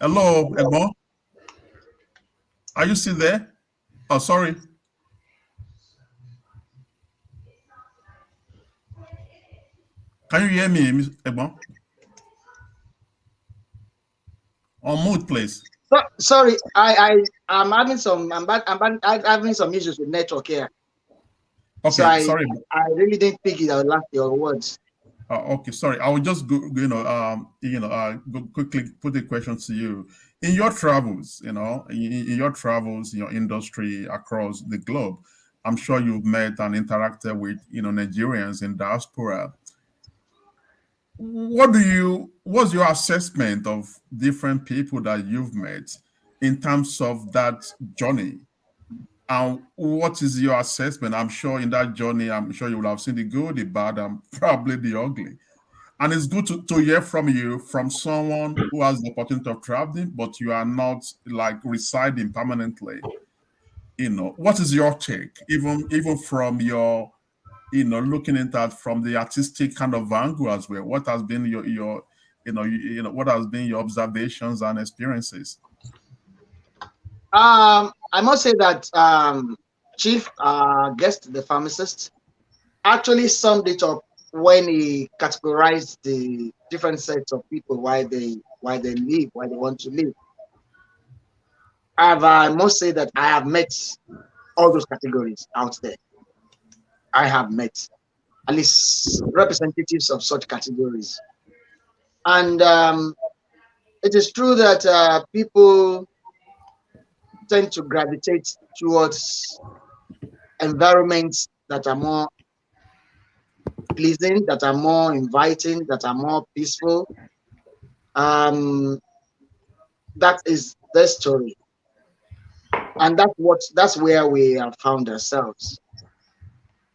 Hello, Egbon. Are you still there? Oh, sorry. Can you hear me, Egbon? On mute, please. Sorry, I'm having some having some issues with network here. Okay, so sorry. I really didn't pick it out last your words. Okay, sorry. I will just go, go quickly put the question to you. In your travels, in your travels, in your industry across the globe, I'm sure you've met and interacted with, Nigerians in diaspora. What's your assessment of different people that you've met in terms of that journey? And what is your assessment? I'm sure in that journey, I'm sure you will have seen the good, the bad, and probably the ugly. And it's good to hear from you, from someone who has the opportunity of traveling, but you are not like residing permanently. What is your take, even from your, looking at that from the artistic kind of angle as well? What has been your what has been your observations and experiences? I must say that Chief Guest, the pharmacist, actually summed it up when he categorized the different sets of people, why they live, why they want to live. I must say that I have met all those categories out there. I have met at least representatives of such categories. And it is true that people tend to gravitate towards environments that are more pleasing, that are more inviting, that are more peaceful. That is the story. And that's where we have found ourselves.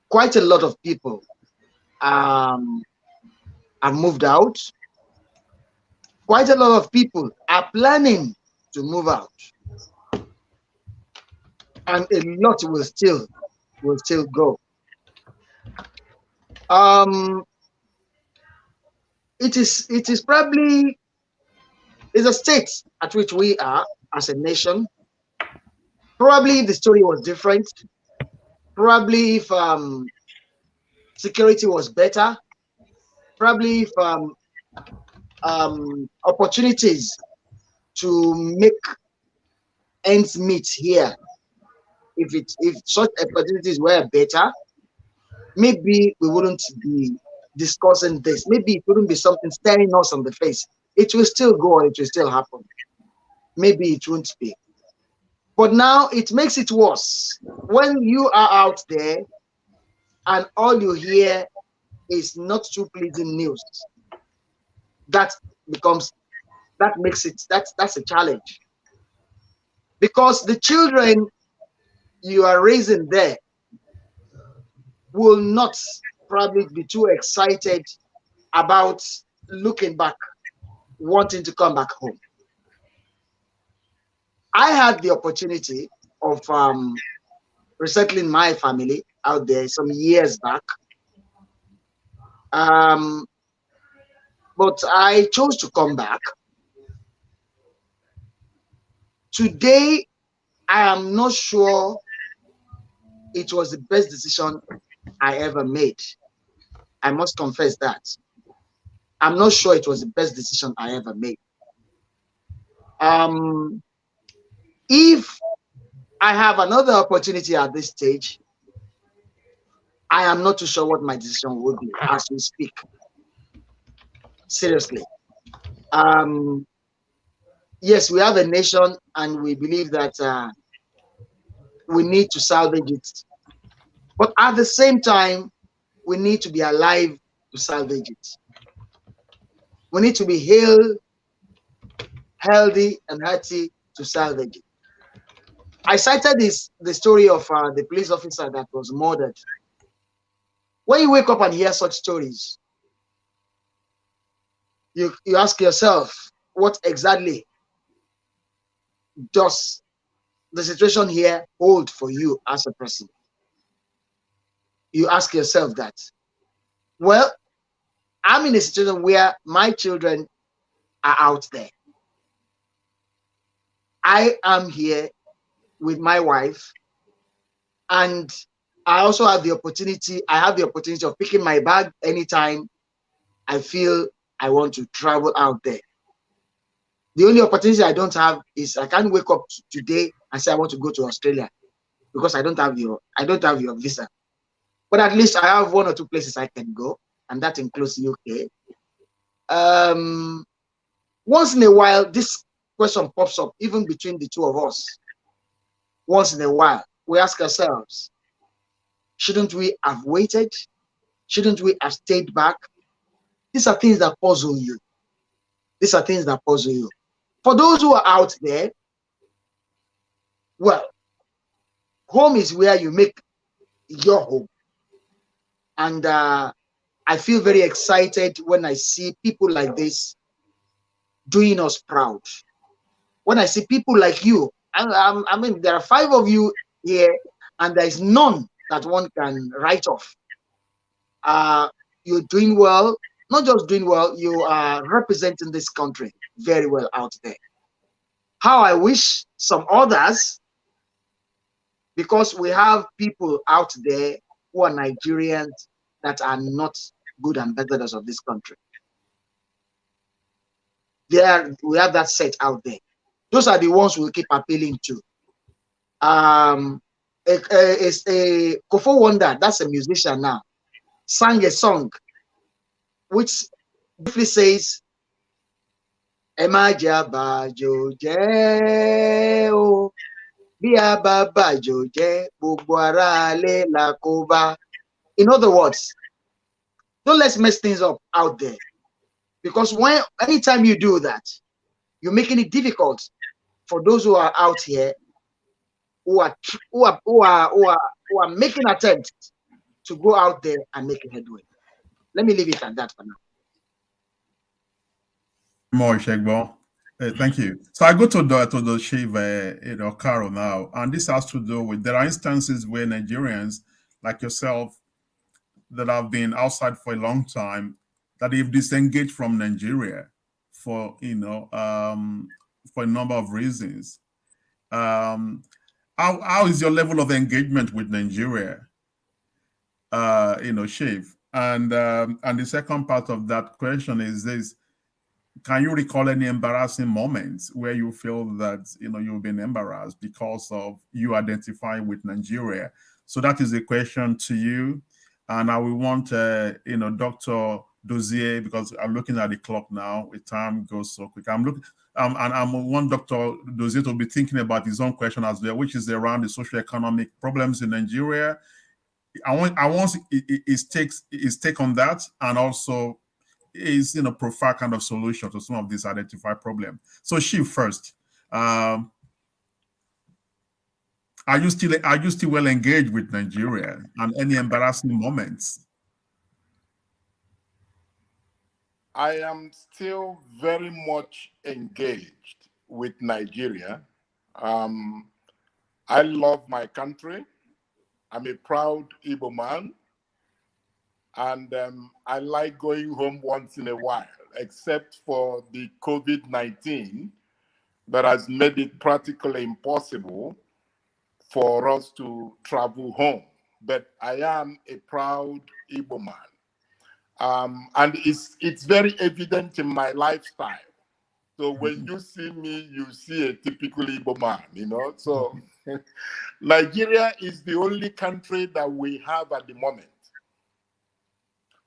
Quite a lot of people have moved out. Quite a lot of people are planning to move out. And a lot will still go. It is probably a state at which we are as a nation. Probably the story was different. Probably if security was better. Probably if opportunities to make ends meet here, if such opportunities were better, maybe we wouldn't be discussing this. Maybe it wouldn't be something staring us on the face. It will still go, it will still happen. Maybe it won't be. But now it makes it worse. When you are out there and all you hear is not too pleasing news, that's a challenge. Because the children you are raising there will not probably be too excited about looking back, wanting to come back home. I had the opportunity of resettling my family out there some years back. But I chose to come back. Today, I am not sure it was the best decision I ever made. I must confess that. I'm not sure it was the best decision I ever made. If I have another opportunity at this stage, I am not too sure what my decision would be as we speak. Seriously. Yes, we have a nation and we believe that we need to salvage it. But at the same time, we need to be alive to salvage it. We need to be healthy and hearty to salvage it. I cited the story of the police officer that was murdered. When you wake up and hear such stories, you ask yourself, what exactly does the situation here hold for you as a person? You ask yourself that. Well, I'm in a situation where my children are out there. I am here with my wife, and I also have the opportunity. I have the opportunity of picking my bag anytime I feel I want to travel out there. The only opportunity I don't have is I can't wake up today and say I want to go to Australia because I don't have your visa. But at least I have one or two places I can go, and that includes UK. Once in a while, this question pops up, even between the two of us. Once in a while, we ask ourselves, Shouldn't we have waited? Shouldn't we have stayed back? These are things that puzzle you. These are things that puzzle you. For those who are out there, well, home is where you make your home. And I feel very excited when I see people like this doing us proud. When I see people like you, I mean, there are 5 of you here, and there is none that one can write off. You're doing well, not just doing well, you are representing this country very well out there. How I wish some others, because we have people out there who are Nigerians that are not good ambassadors of this country. We have that set out there. Those are the ones we'll keep appealing to. It's a Kofo Wonder, that's a musician now, sang a song which briefly says, Emaja bajo je o, biaba bajo je, gbogbo ara le la koba. In other words, don't let's mess things up out there, because anytime you do that, you're making it difficult for those who are out here who are making attempts to go out there and make a headway. Let me leave it at that for now. More Shegbo. Thank you. So I go to the chief, Okaroh now, and this has to do with, there are instances where Nigerians like yourself that have been outside for a long time, that they've disengaged from Nigeria for for a number of reasons. How is your level of engagement with Nigeria, Chief? And the second part of that question is this: can you recall any embarrassing moments where you feel that you've been embarrassed because of you identifying with Nigeria? So that is a question to you, and I will want Dr. Dozié, because I'm looking at the clock now. The time goes so quick. I want Dr. Dozié to be thinking about his own question as well, which is around the socio-economic problems in Nigeria. I want his take on that, and also is prefer kind of solution to some of these identified problems. So Chief first, are you still well engaged with Nigeria, and any embarrassing moments? I am still very much engaged with Nigeria. I love my country. I'm a proud Igbo man. And I like going home once in a while, except for the COVID-19 that has made it practically impossible for us to travel home. But I am a proud Igbo man. And it's very evident in my lifestyle. So when you see me, you see a typical Igbo man, So Nigeria is the only country that we have at the moment.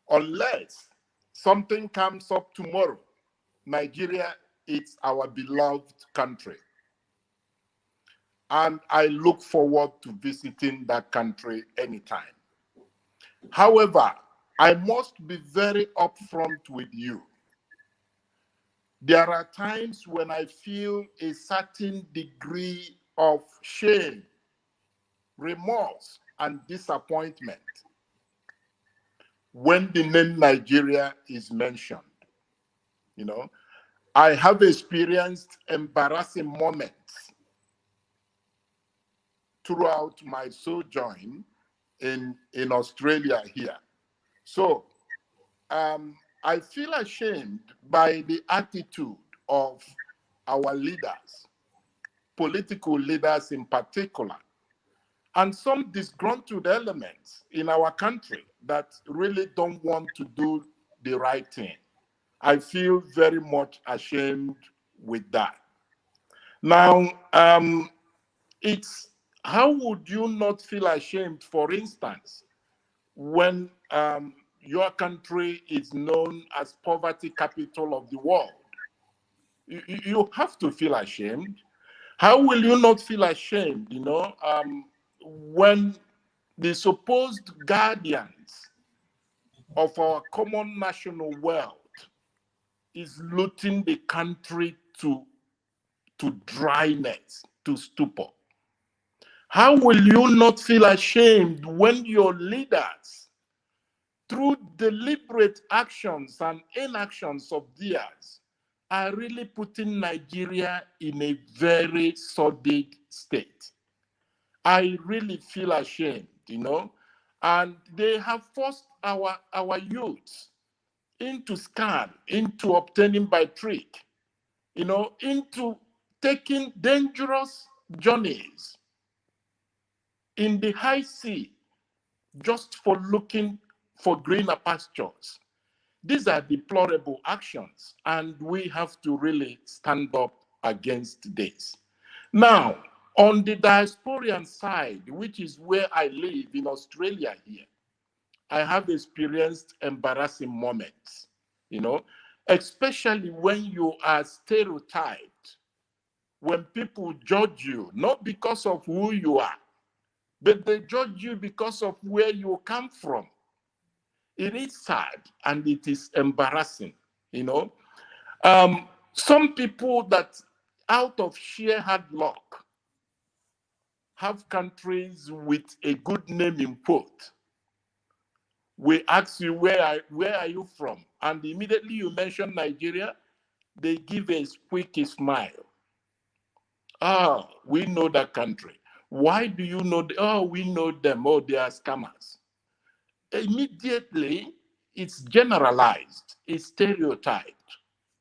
Unless something comes up tomorrow, Nigeria is our beloved country. And I look forward to visiting that country anytime. However, I must be very upfront with you. There are times when I feel a certain degree of shame, remorse, and disappointment when the name Nigeria is mentioned. I have experienced embarrassing moments throughout my sojourn in Australia here. So I feel ashamed by the attitude of our leaders, political leaders in particular, and some disgruntled elements in our country that really don't want to do the right thing. I feel very much ashamed with that. Now, how would you not feel ashamed, for instance, when your country is known as poverty capital of the world? You have to feel ashamed. How will you not feel ashamed, when the supposed guardians of our common national wealth, is looting the country to dryness, to stupor? How will you not feel ashamed when your leaders, through deliberate actions and inactions of theirs, are really putting Nigeria in a very sordid state? I really feel ashamed, you know, and they have forced our youths into scam, into obtaining by trick, you know, into taking dangerous journeys in the high sea just for looking for greener pastures. These are deplorable actions, and we have to really stand up against this. Now, on the diasporian side, which is where I live in Australia here, I have experienced embarrassing moments, you know, especially when you are stereotyped, when people judge you, not because of who you are, but they judge you because of where you come from. It is sad and it is embarrassing, you know. Some people that out of sheer hard luck have countries with a good name in quote. We ask you, where are you from? And immediately you mention Nigeria, they give a squeaky smile. Oh, we know that country. Why do you know? Oh, we know them. Oh, they are scammers. Immediately, it's generalized, it's stereotyped,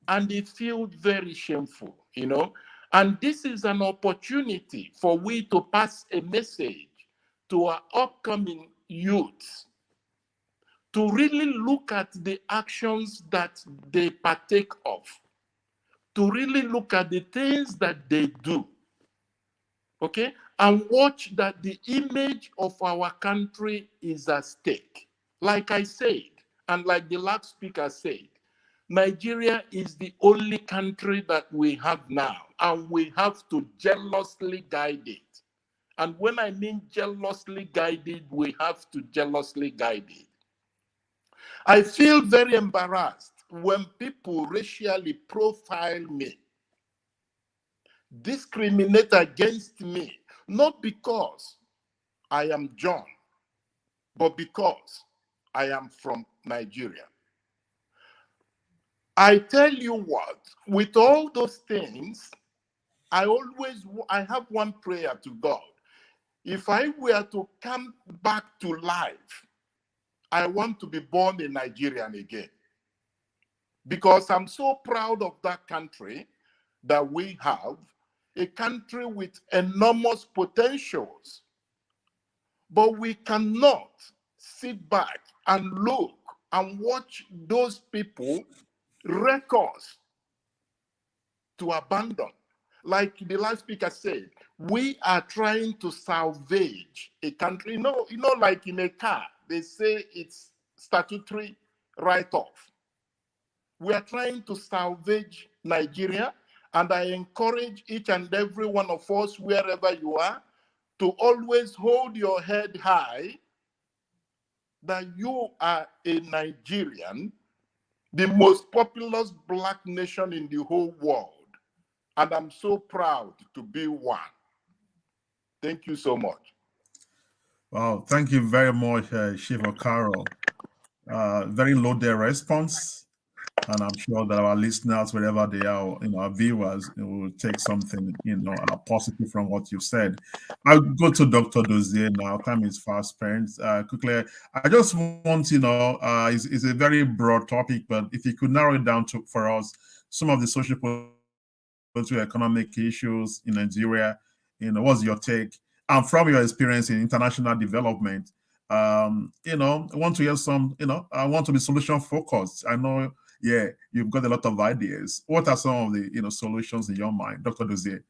and it feels very shameful, you know. And this is an opportunity for we to pass a message to our upcoming youths to really look at the actions that they partake of, to really look at the things that they do, okay? And watch that the image of our country is at stake. Like I said, and like the last speaker said, Nigeria is the only country that we have now, and we have to jealously guide it. And when I mean jealously guided, we have to jealously guide it. I feel very embarrassed when people racially profile me, discriminate against me, not because I am John, but because I am from Nigeria. I tell you what, with all those things, I have one prayer to God. If I were to come back to life, I want to be born a Nigerian again. Because I'm so proud of that country that we have, a country with enormous potentials. But we cannot sit back and look and watch those people records to abandon. Like the last speaker said, we are trying to salvage a country. You know, like in a car, they say it's statutory write-off. We are trying to salvage Nigeria, and I encourage each and every one of us, wherever you are, to always hold your head high that you are a Nigerian, the most populous Black nation in the whole world. And I'm so proud to be one. Thank you so much. Wow, thank you very much, Chief Okaroh. Very loaded response. And I'm sure that our listeners, wherever they are, our viewers, will take something, positive from what you said. I'll go to Dr. Dozié now. Time is fast spent. Quickly, I just want it's a very broad topic, but if you could narrow it down for us, some of the social economic issues in Nigeria, what's your take? And from your experience in international development, I want to hear some, I want to be solution focused. I know. Yeah, you've got a lot of ideas. What are some of the solutions in your mind, Dr. Dozié?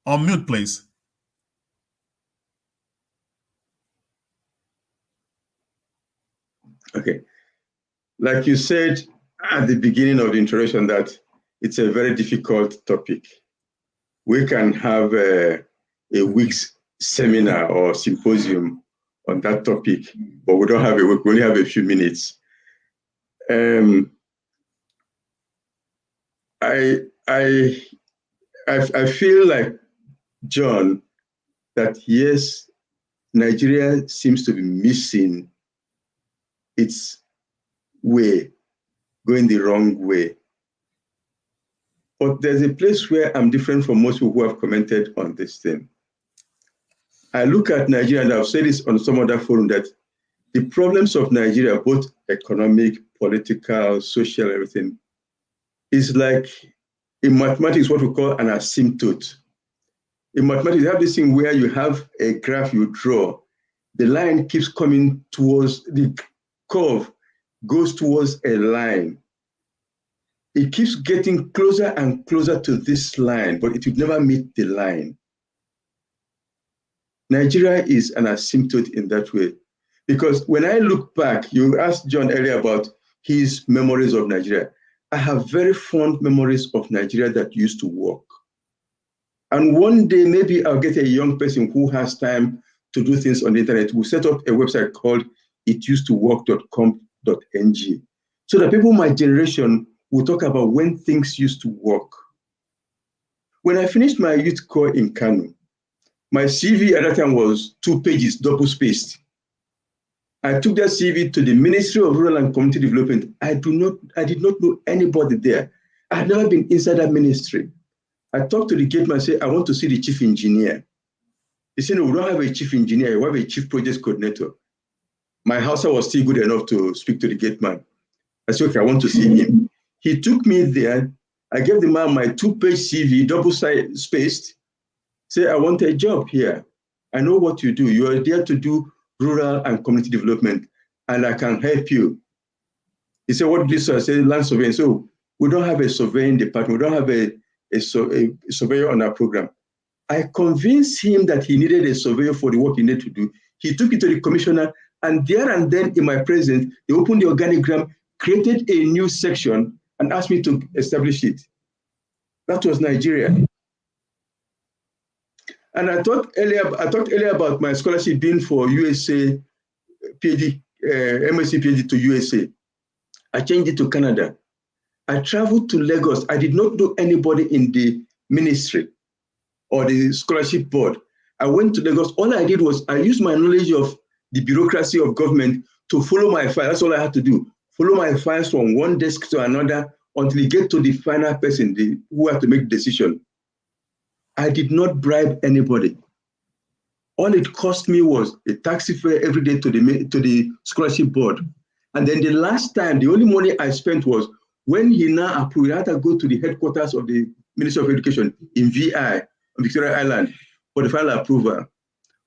On mute, please. Okay. Like you said at the beginning of the introduction, that it's a very difficult topic. We can have a a week's seminar or symposium on that topic, but we don't have a week, we only have a few minutes. I feel like, John, that yes, Nigeria seems to be missing its way, going the wrong way. But there's a place where I'm different from most people who have commented on this thing. I look at Nigeria, and I've said this on some other forum, that the problems of Nigeria, both economic, political, social, everything, is like, in mathematics, what we call an asymptote. In mathematics, you have this thing where you have a graph you draw. The line keeps coming towards, the curve goes towards a line. It keeps getting closer and closer to this line, but it will never meet the line. Nigeria is an asymptote in that way. Because when I look back, you asked John earlier about his memories of Nigeria. I have very fond memories of Nigeria that used to work. And one day, maybe I'll get a young person who has time to do things on the internet. We'll set up a website called itusedtowork.com.ng, so that people my generation will talk about when things used to work. When I finished my youth corps in Kano, my CV at that time was 2 pages, double-spaced. I took that CV to the Ministry of Rural and Community Development. I did not know anybody there. I had never been inside that ministry. I talked to the gate man and said, I want to see the chief engineer. He said, no, we don't have a chief engineer, we have a chief project coordinator. My Hausa was still good enough to speak to the gate man. I said, okay, I want to see him. He took me there. I gave the man my 2-page CV, double-spaced. Say, I want a job here. I know what you do. You are there to do rural and community development, and I can help you. He said, what do you say? I said, land surveying. So we don't have a surveying department. We don't have a surveyor on our program. I convinced him that he needed a surveyor for the work he needed to do. He took it to the commissioner, and there and then in my presence, they opened the organigram, created a new section, and asked me to establish it. That was Nigeria. And I talked earlier about my scholarship being for USA PhD, MSc PhD to USA. I changed it to Canada. I traveled to Lagos. I did not know anybody in the ministry or the scholarship board. I went to Lagos. All I did was I used my knowledge of the bureaucracy of government to follow my file. That's all I had to do. Follow my files from one desk to another until you get to the final person who had to make the decision. I did not bribe anybody. All it cost me was a taxi fare every day to the scholarship board. And then the last time, the only money I spent was when he now approved, I had to go to the headquarters of the Ministry of Education in VI, on Victoria Island, for the final approval.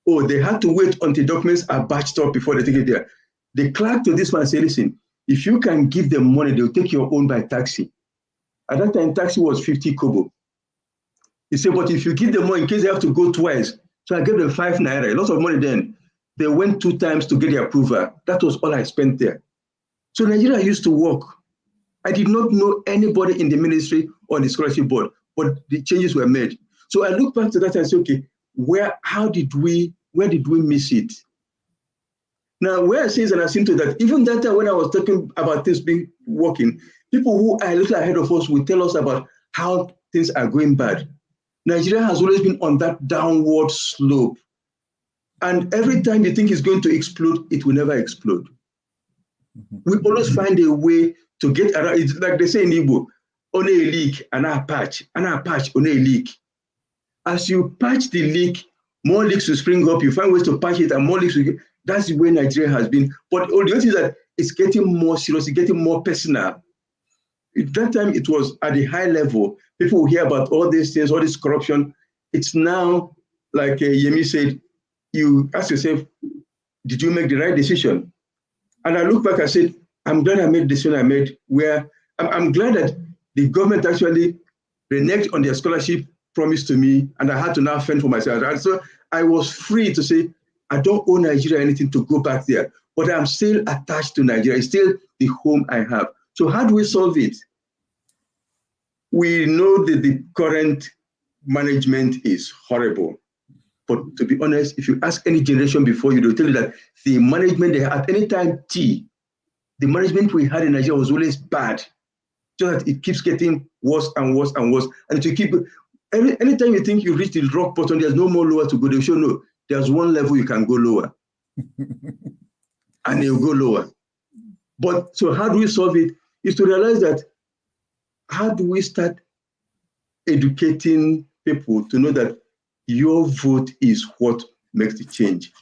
Oh, they had to wait until documents are batched up before they take it there. The clerk to this man said, listen, if you can give them money, they'll take your own by taxi. At that time, taxi was 50 kobo. He said, but if you give them money, in case they have to go twice. So I gave them 5 naira, a lot of money then. They went 2 times to get the approval. That was all I spent there. So Nigeria used to work. I did not know anybody in the ministry or the scholarship board, but the changes were made. So I look back to that and say, okay, where did we miss it? Now, where I say is, and I seem to that, even that time when I was talking about things being working, people who are a little ahead of us will tell us about how things are going bad. Nigeria has always been on that downward slope. And every time you think it's going to explode, it will never explode. We always find a way to get around. It's like they say in Igbo, on a leak, and a patch, on a leak. As you patch the leak, more leaks will spring up. You find ways to patch it, and more leaks will get. That's the way Nigeria has been. But the other thing is that it's getting more serious, it's getting more personal. At that time, it was at the high level. People will hear about all these things, all this corruption. It's now, like Yemi said, you ask yourself, did you make the right decision? And I look back, I said, I'm glad I made the decision I made, where I'm glad that the government actually reneged on their scholarship promise to me, and I had to now fend for myself. And so I was free to say, I don't owe Nigeria anything to go back there, but I'm still attached to Nigeria. It's still the home I have. So how do we solve it? We know that the current management is horrible. But to be honest, if you ask any generation before you, they'll tell you that the management they had at any time the management we had in Nigeria was always bad. Just that it keeps getting worse and worse and worse. And to keep anytime you think you reach the rock bottom, there's no more lower to go. They'll show no, there's one level you can go lower. And they'll go lower. But so how do we solve it? Is to realize that how do we start educating people to know that your vote is what makes the change?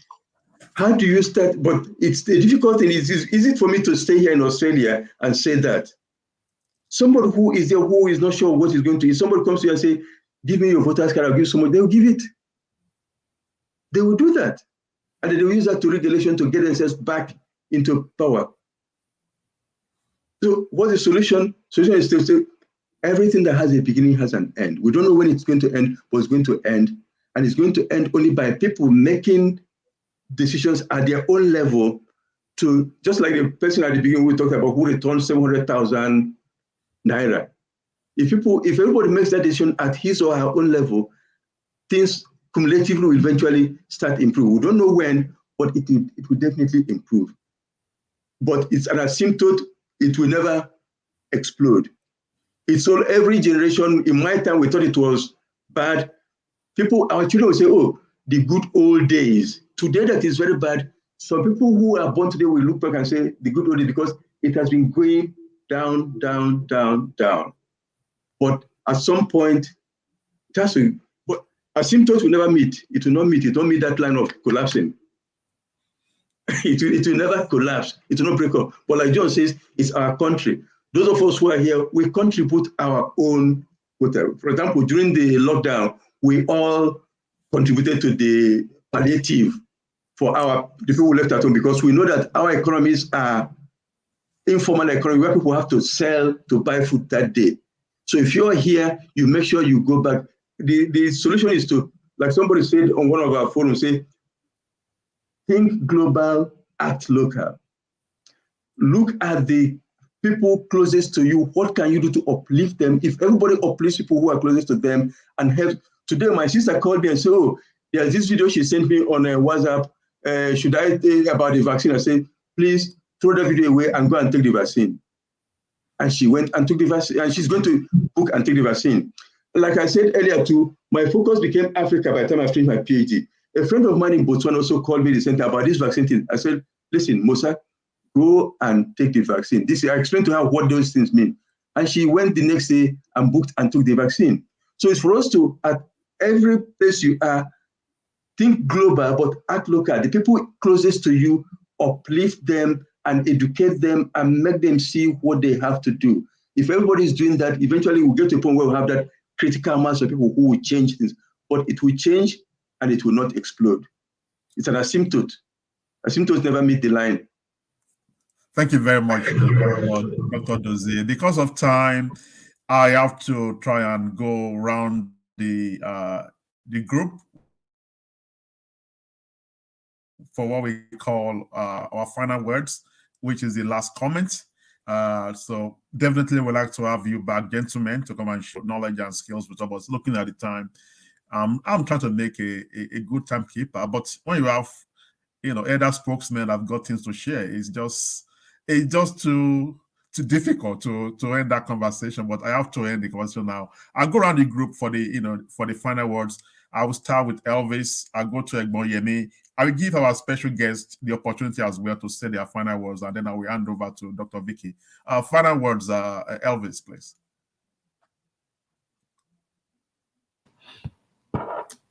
How do you start? But it's the difficult thing is it for me to stay here in Australia and say that? Somebody who is there who is not sure what he's going to, if somebody comes to you and say, give me your voter's card, I'll give someone, they'll give it. They will do that. And then they will use that to rig the election to get themselves back into power. So what's the solution? Solution is to say everything that has a beginning has an end. We don't know when it's going to end, but it's going to end. And it's going to end only by people making decisions at their own level to, just like the person at the beginning we talked about who returned 700,000 Naira. If everybody makes that decision at his or her own level, things cumulatively will eventually start improve. We don't know when, but it will definitely improve. But it's an asymptote, it will never explode. It's all every generation. In my time, we thought it was bad. Our children will say, oh, the good old days. Today, that is very bad. Some people who are born today will look back and say the good old days because it has been going down, down, down, down. But at some point, it has to, but asymptotes will never meet. It will not meet. It will not meet that line of collapsing. it will never collapse. It will not break up. But like John says, it's our country. Those of us who are here, we contribute our own quota. For example, during the lockdown, we all contributed to the palliative for the people who left at home because we know that our economies are informal economy where people have to sell to buy food that day. So if you're here, you make sure you go back. The solution is to, like somebody said on one of our forums, say, think global, act local. Look at the people closest to you. What can you do to uplift them? If everybody uplifts people who are closest to them and help. Today, my sister called me and said, oh, there's this video she sent me on WhatsApp. Should I tell about the vaccine? I said, please throw the video away and go and take the vaccine. And she went and took the vaccine, and she's going to book and take the vaccine. Like I said earlier too, my focus became Africa by the time I finished my PhD. A friend of mine in Botswana also called me recently about this vaccine thing. I said, listen, Musa, go and take the vaccine. I explained to her what those things mean. And she went the next day and booked and took the vaccine. So it's for us to, at every place you are, think global, but act local. The people closest to you, uplift them and educate them and make them see what they have to do. If everybody is doing that, eventually we'll get to a point where we'll have that critical mass of people who will change things. But it will change and it will not explode. It's an asymptote. Asymptotes never meet the line. Thank you very much, Dr. Dozié. Because of time, I have to try and go around the group for what we call our final words, which is the last comment. So definitely we'd like to have you back, gentlemen, to come and share knowledge and skills with us. Looking at the time, I'm trying to make a good timekeeper, but when you have, elder spokesmen have got things to share, it's just too difficult to end that conversation. But I have to end the conversation now. I'll go around the group for the final words. I will start with Elvis. I'll go to Egbon Yemi. I will give our special guest the opportunity as well to say their final words, and then I will hand over to Dr. Vicky. Final words, Elvis, please.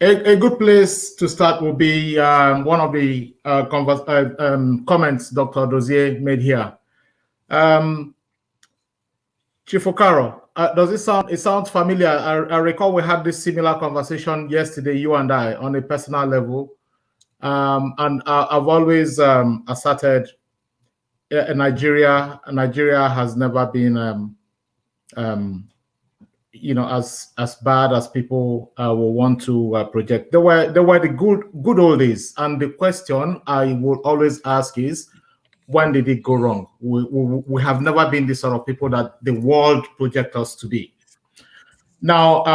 A good place to start will be one of the comments Dr. Dozié made here. Chief Okaroh, does it sound familiar? I recall we had this similar conversation yesterday, you and I, on a personal level. And I've always asserted Nigeria has never been, as bad as people will want to project. There were the good old days, and the question I would always ask is, when did it go wrong? We have never been the sort of people that the world projects us to be. Now,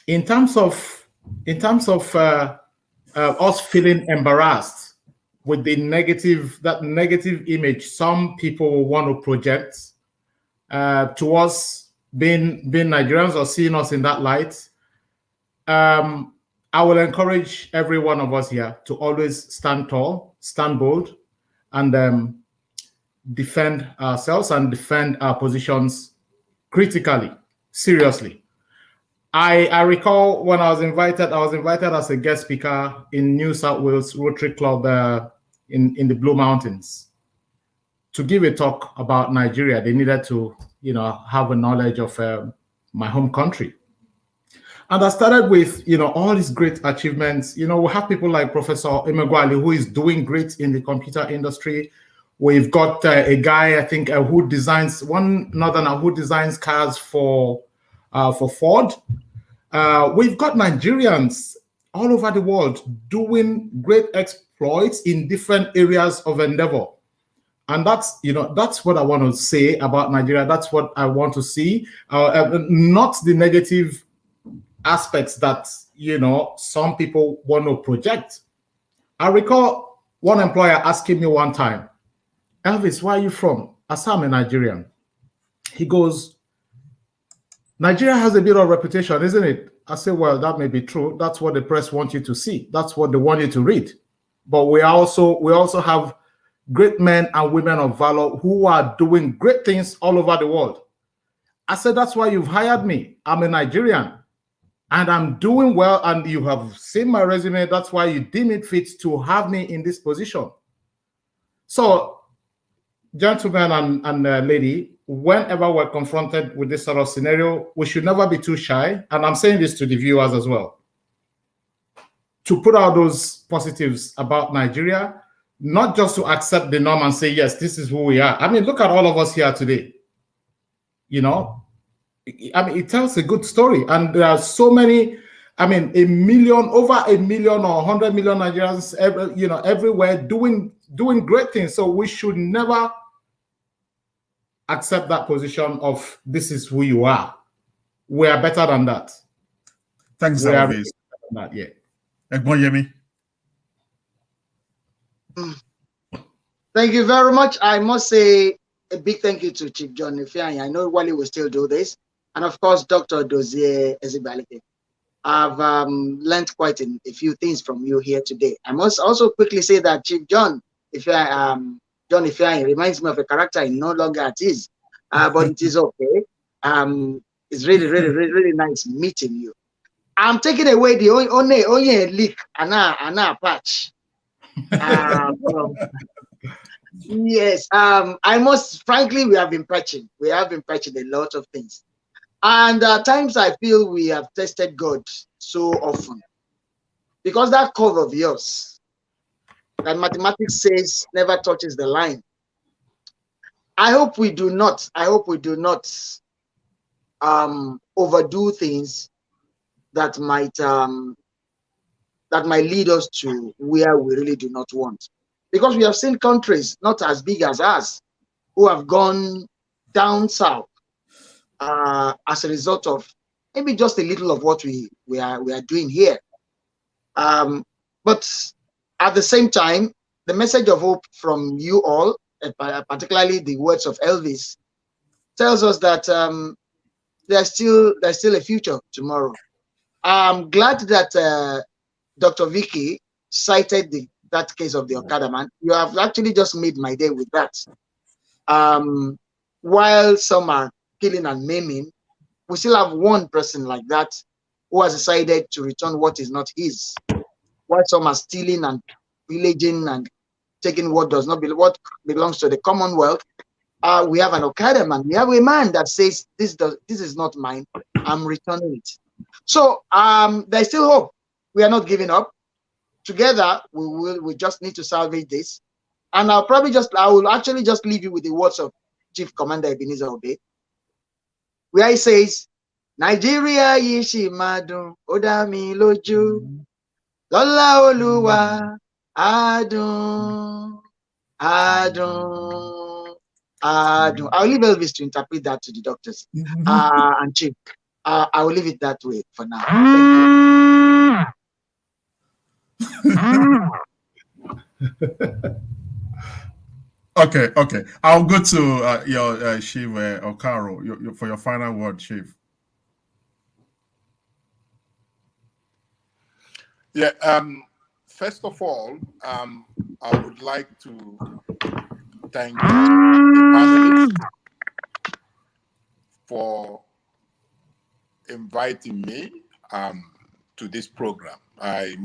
in terms of in terms of us feeling embarrassed with the negative image some people want to project to us being Nigerians or seeing us in that light, I will encourage every one of us here to always stand tall, stand bold, and defend ourselves and defend our positions critically, seriously. I recall when I was invited as a guest speaker in New South Wales Rotary Club in the Blue Mountains to give a talk about Nigeria. They needed to, have a knowledge of my home country. And I started with, all these great achievements. We have people like Professor Ezigbalike, who is doing great in the computer industry. We've got a guy, I think, who designs cars for Ford. We've got Nigerians all over the world doing great exploits in different areas of endeavor. And that's what I want to say about Nigeria. That's what I want to see, not the negative aspects that, some people want to project. I recall one employer asking me one time, Elvis, where are you from? I said, I'm a Nigerian. He goes, Nigeria has a bit of reputation, isn't it? I said, well, that may be true. That's what the press wants you to see. That's what they want you to read. But we also have great men and women of valor who are doing great things all over the world. I said, that's why you've hired me. I'm a Nigerian and I'm doing well. And you have seen my resume. That's why you deem it fit to have me in this position. So, gentlemen and lady, whenever we're confronted with this sort of scenario, we should never be too shy. And I'm saying this to the viewers as well, to put out those positives about Nigeria, not just to accept the norm and say, yes, this is who we are. I mean, look at all of us here today. It tells a good story. And there are so many, over 1 million or 100 million Nigerians, everywhere doing great things. So we should never accept that position of this is who you are. We are better than that. Thanks, Elvis. Yeah. Thank you very much. I must say a big thank you to Chief John Ifeanyi. I know Wally will still do this. And of course, Dr. Dozié Ezigbalike. I've learned quite a few things from you here today. I must also quickly say that Chief John Ifeanyi reminds me of a character in No Longer At Ease, but it is okay. It's really nice meeting you. I'm taking away the only leak and patch. Yes, I must frankly, we have been patching. We have been patching a lot of things. And at times I feel we have tested God so often. Because that curve of yours, that mathematics says never touches the line. I hope we do not overdo things that might lead us to where we really do not want. Because we have seen countries not as big as us who have gone down south as a result of maybe just a little of what we are doing here. But at the same time, the message of hope from you all, particularly the words of Elvis, tells us that there's still a future tomorrow. I'm glad that Dr. Vicky cited that case of the Okada man. You have actually just made my day with that. While some are killing and maiming, we still have one person like that who has decided to return what is not his. While some are stealing and pillaging and taking what belongs to the Commonwealth, we have an Okada man. We have a man that says, this is not mine, I'm returning it. So there's still hope. We are not giving up. Together, we just need to salvage this. And I will actually just leave you with the words of Chief Commander Ebenezer Obey, where he says, Nigeria yishi madu odami loju lola oluwa adun. I'll leave Elvis to interpret that to the doctors and Chief. I will leave it that way for now. Thank you. Okay, okay. I'll go to your Chief Okaroh for your final word, Chief. Yeah. First of all, I would like to thank the panelists for inviting me to this program. I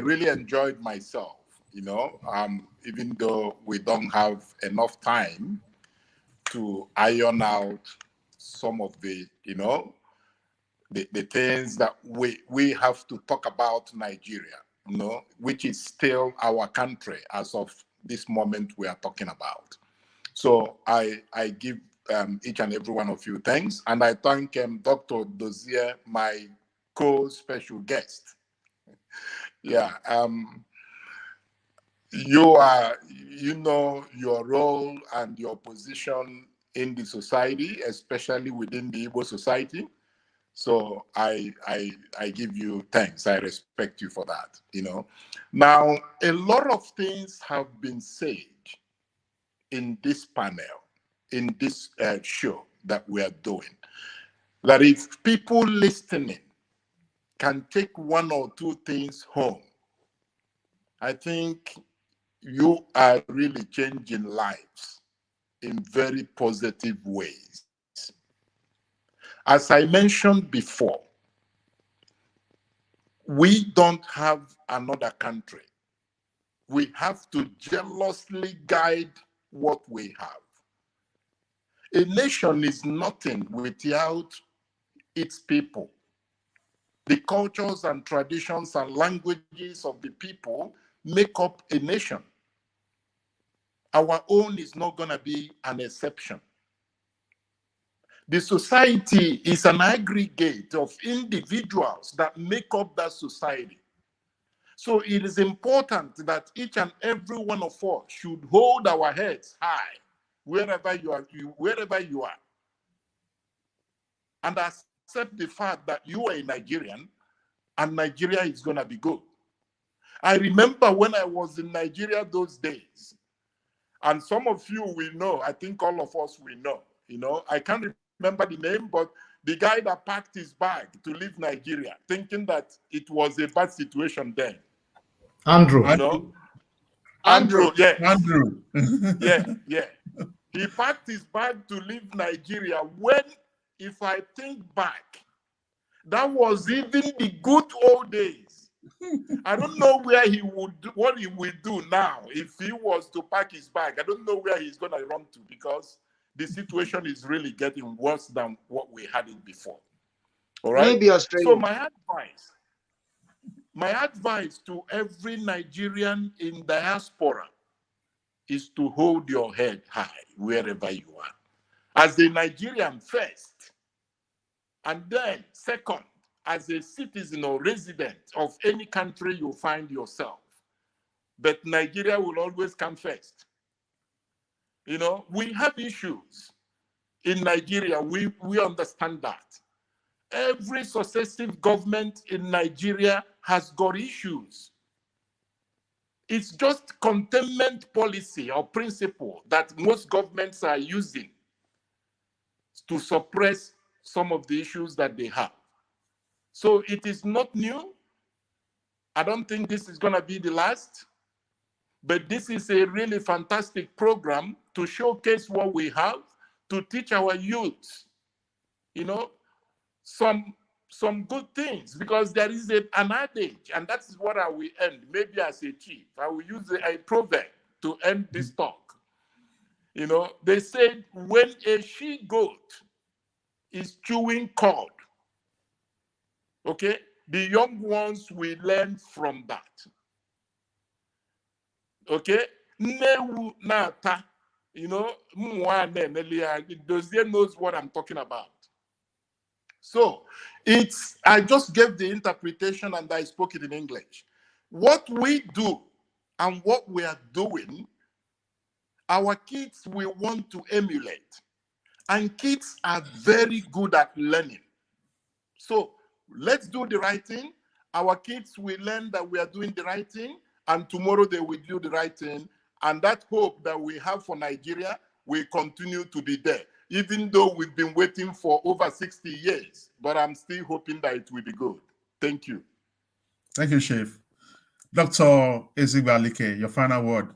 really enjoyed myself, you know, even though we don't have enough time to iron out some of the, you know, the things that we have to talk about Nigeria, you know, which is still our country as of this moment we are talking about. So I give each and every one of you thanks, and I thank Dr. Dozié, my co-special guest. Yeah, you know your role and your position in the society, especially within the Igbo society. So I give you thanks. I respect you for that. You know, now a lot of things have been said in this panel, in this show that we are doing, that if people listening can take one or two things home, I think you are really changing lives in very positive ways. As I mentioned before, we don't have another country. We have to jealously guide what we have. A nation is nothing without its people. The cultures and traditions and languages of the people make up a nation. Our own is not going to be an exception. The society is an aggregate of individuals that make up that society. So it is important that each and every one of us should hold our heads high wherever you are, and accept the fact that you are a Nigerian and Nigeria is going to be good. I remember when I was in Nigeria those days, and some of you will know, I think all of us will know, you know, I can't remember the name, but the guy that packed his bag to leave Nigeria, thinking that it was a bad situation then. Andrew. You know? Andrew, yes. Andrew. Yeah, yeah. He packed his bag to leave Nigeria when, if I think back, that was even the good old days. I don't know where he would, what he will do now if he was to pack his bag. I don't know where he's going to run to, because the situation is really getting worse than what we had it before. All right. Maybe Australia. So my advice to every Nigerian in diaspora is to hold your head high wherever you are. As a Nigerian first, and then second, as a citizen or resident of any country you find yourself. But Nigeria will always come first. You know, we have issues in Nigeria. We understand that. Every successive government in Nigeria has got issues. It's just containment policy or principle that most governments are using to suppress some of the issues that they have. So it is not new. I don't think this is going to be the last, but this is a really fantastic program to showcase what we have, to teach our youth, you know, some good things, because there is an adage, and that is what I will end, maybe as a chief. I will use a proverb to end this talk. You know, they said, when a she-goat is chewing cud, okay, the young ones will learn from that. Okay? Newu nata, you know, Dozié knows what I'm talking about. So I just gave the interpretation and I spoke it in English. What we do and what we are doing, our kids will want to emulate. And kids are very good at learning. So let's do the right thing our kids will learn that we are doing the right thing, and tomorrow they will do the right thing. And that hope that we have for Nigeria will continue to be there, even though we've been waiting for over 60 years. But I'm still hoping that it will be good. Thank you. Thank you, Chief. Dr. Ezigbalike, your final word.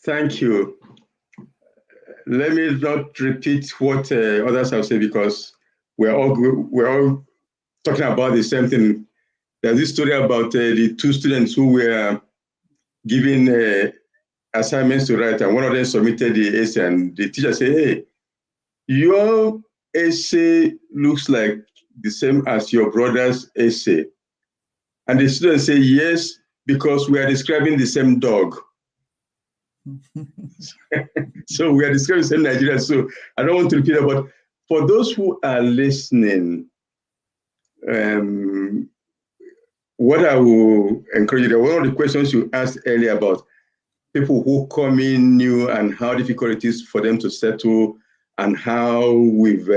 Thank you. Let me not repeat what others have said, because we're all talking about the same thing. There's this story about the two students who were given assignments to write, and one of them submitted the essay, and the teacher said, "Hey, your essay looks like the same as your brother's essay." And the student said, "Yes, because we are describing the same dog." So we are describing the same Nigeria. So I don't want to repeat it, but for those who are listening, what I will encourage you, one of the questions you asked earlier about people who come in new and how difficult it is for them to settle, and how we've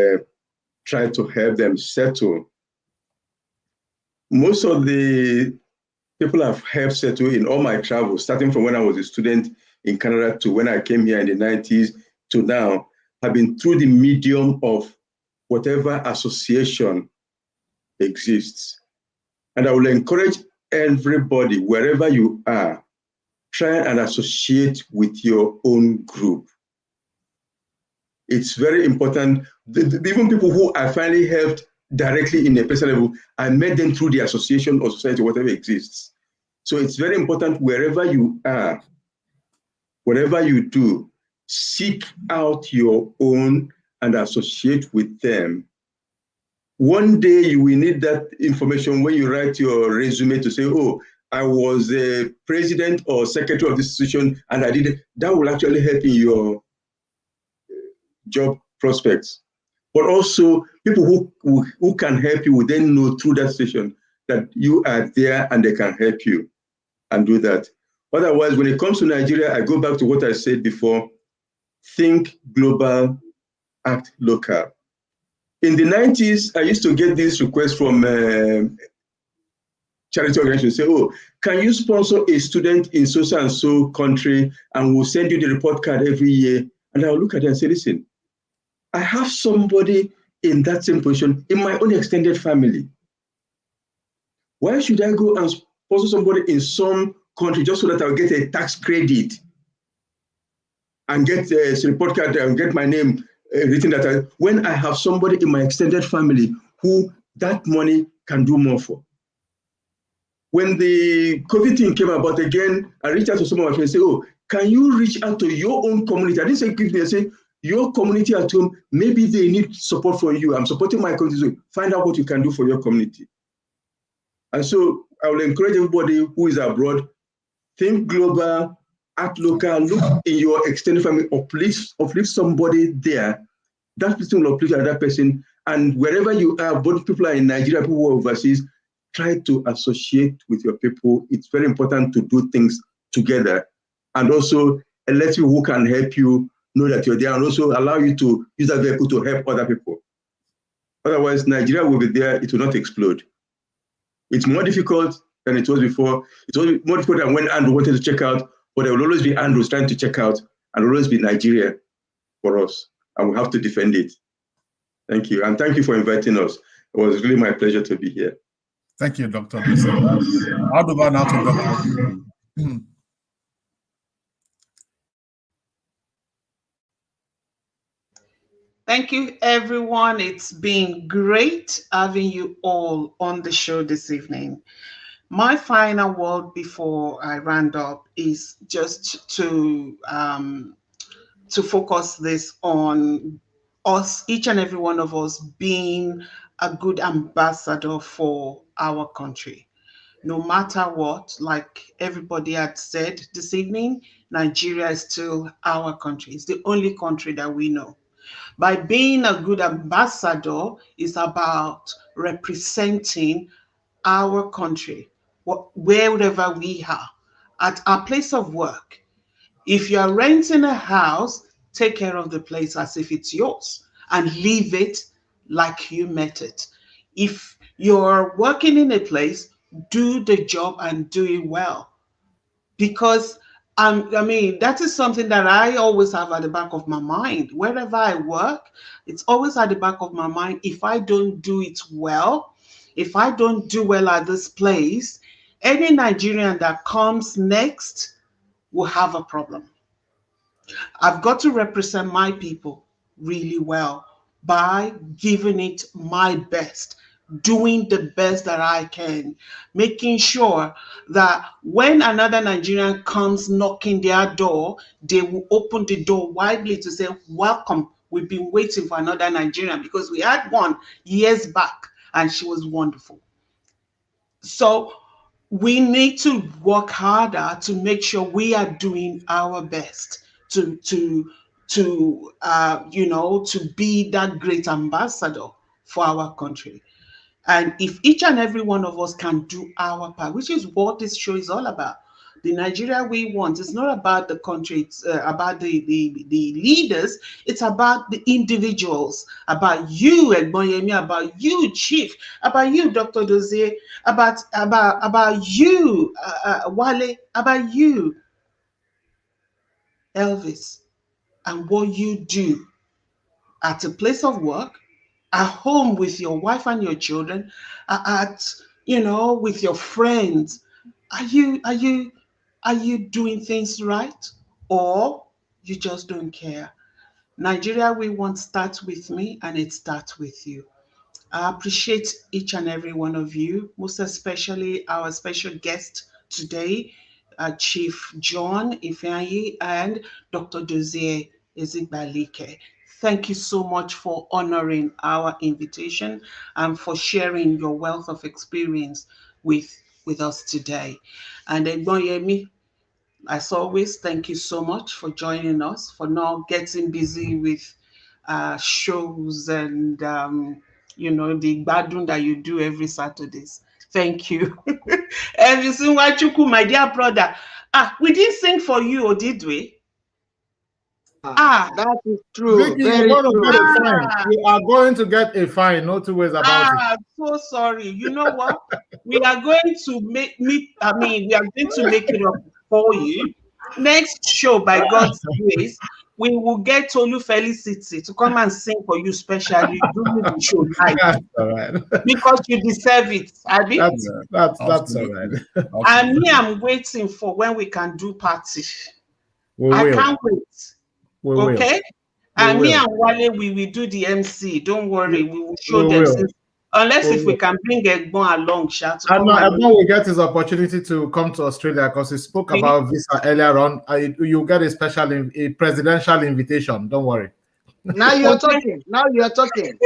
tried to help them settle. Most of the people I've helped settle in all my travels, starting from when I was a student in Canada to when I came here in the 90s to now, have been through the medium of whatever association exists. And I will encourage everybody, wherever you are, try and associate with your own group. It's very important. Even people who I finally helped directly in a personal level, I met them through the association or society, whatever exists. So it's very important, wherever you are, whatever you do, seek out your own and associate with them. One day you will need that information when you write your resume to say, "Oh, I was a president or secretary of this institution and I did it." That will actually help in your job prospects. But also, people who can help you will then know through that station that you are there and they can help you and do that. Otherwise, when it comes to Nigeria, I go back to what I said before: think global, act local. In the 90s, I used to get this request from charity organizations, say, "Oh, can you sponsor a student in so and so country, and we'll send you the report card every year?" And I'll look at it and say, "Listen, I have somebody in that same position in my own extended family. Why should I go and sponsor somebody in some country just so that I'll get a tax credit and get a report card and get my name written that when I have somebody in my extended family who that money can do more for?" When the COVID thing came about again, I reached out to some of my friends and say, "Oh, can you reach out to your own community?" I didn't say give me, I say, your community at home, maybe they need support from you. I'm supporting my community, so find out what you can do for your community. And so I will encourage everybody who is abroad, think global, act local, look in your extended family, uplift somebody there. That person will uplift another person. And wherever you are, both people are in Nigeria, people who are overseas, try to associate with your people. It's very important to do things together. And also let you who can help you know that you're there, and also allow you to use that vehicle to help other people. Otherwise, Nigeria will be there, it will not explode. It's more difficult than it was before. It was more difficult than when Andrew wanted to check out, but there will always be Andrews trying to check out, and always be Nigeria for us, and we have to defend it. Thank you, and thank you for inviting us. It was really my pleasure to be here. Thank you, Dr. Dozié. I'll do that now to Dr. Thank you, everyone. It's been great having you all on the show this evening. My final word before I round up is just to focus this on us, each and every one of us, being a good ambassador for our country. No matter what, like everybody had said this evening, Nigeria is still our country. It's the only country that we know. By being a good ambassador, is about representing our country, wherever we are, at our place of work. If you are renting a house, take care of the place as if it's yours and leave it like you met it. If you're working in a place, do the job and do it well. Because I mean, that is something that I always have at the back of my mind. Wherever I work, it's always at the back of my mind. If I don't do it well, if I don't do well at this place, any Nigerian that comes next will have a problem. I've got to represent my people really well by giving it my best, doing the best that I can, making sure that when another Nigerian comes knocking their door, they will open the door widely to say, welcome, we've been waiting for another Nigerian, because we had one years back and she was wonderful. So we need to work harder to make sure we are doing our best to you know, to be that great ambassador for our country. And if each and every one of us can do our part, which is what this show is all about, the Nigeria we want, it's not about the country, it's about the leaders, it's about the individuals, about you, Egbonyemi, about you, Chief, about you, Dr. Dozié, about you, Wale, about you, Elvis, and what you do at a place of work, at home with your wife and your children, at, you know, with your friends. Are you doing things right, or you just don't care? Nigeria we want starts with me, and it starts with you. I appreciate each and every one of you, most especially our special guest today, Chief John Ifeanyi and Dr. Dozié Ezigbalike. Thank you so much for honoring our invitation and for sharing your wealth of experience with us today. And Egbonyemi, as always, thank you so much for joining us, for not getting busy with shows and you know, the badun that you do every Saturdays. Thank you. Everything, Chuku, my dear brother. We didn't sing for you, or did we? That is true. Vicky, Very you're going to true. get a fine. You are going to get a fine. No two ways about it. I'm so sorry. You know what? We are going to make we are going to make it up for you. Next show, by God's grace, we will get Tolu Felicity to come and sing for you, specially during the show live. That's all right. Because you deserve it, Abby. That's all right. And me, I'm waiting for when we can do party. I can't wait. Okay? And me and Wale, we will do the MC. Don't worry, we will show them. Unless if we can bring Egbon along, and Egbon will get his opportunity to come to Australia, because he spoke about visa earlier on. You get a presidential invitation. Don't worry. Now you're talking. Now you're talking.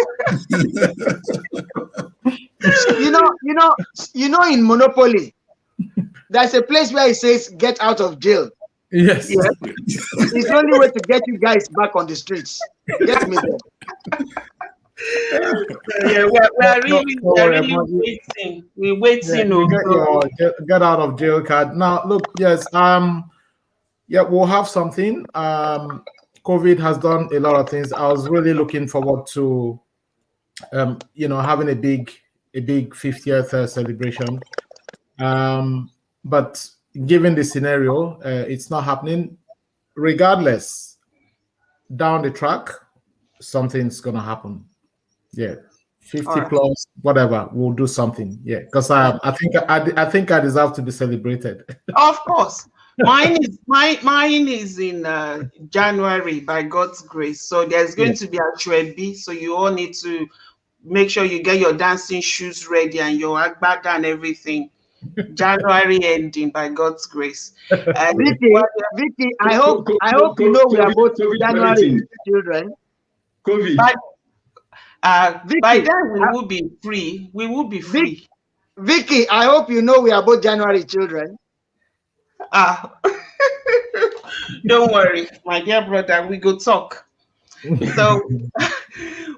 you know, in Monopoly, there's a place where it says "Get out of jail." Yes. It's the only way to get you guys back on the streets. Get me there. Yeah, we're really waiting. We're waiting. Get out of jail card. Now, look, yes, we'll have something. COVID has done a lot of things. I was really looking forward to, having a big 50th celebration. But given the scenario, it's not happening. Regardless, down the track, something's gonna happen. Yeah, 50 plus, whatever. We'll do something. Yeah, because I think I deserve to be celebrated. Of course, mine is in January, by God's grace. So there's going to be a Shwebi. So you all need to make sure you get your dancing shoes ready and your agbada and everything. January ending, by God's grace. Vicky, I hope you know we are both January children. COVID. By then we will be free. We will be free. Vicky, I hope you know we are both January children. Don't worry, my dear brother, we go talk. So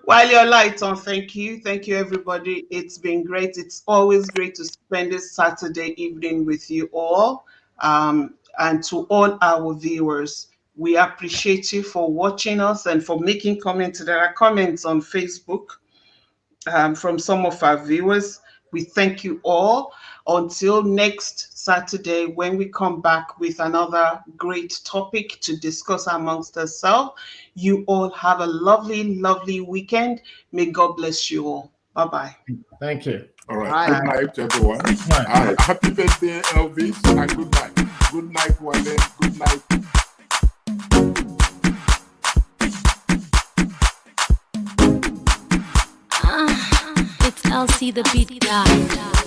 while your lights on, thank you everybody. It's been great. It's always great to spend this Saturday evening with you all. And to all our viewers, we appreciate you for watching us and for making comments. There are comments on Facebook. from some of our viewers. We thank you all. Until next Saturday, when we come back with another great topic to discuss amongst ourselves, you all have a lovely, lovely weekend. May God bless you all. Bye-bye. Thank you. All right. Good night, everyone. Happy birthday, Elvis, and good night. Good night, Wale. Good night. It's LC the beat guy.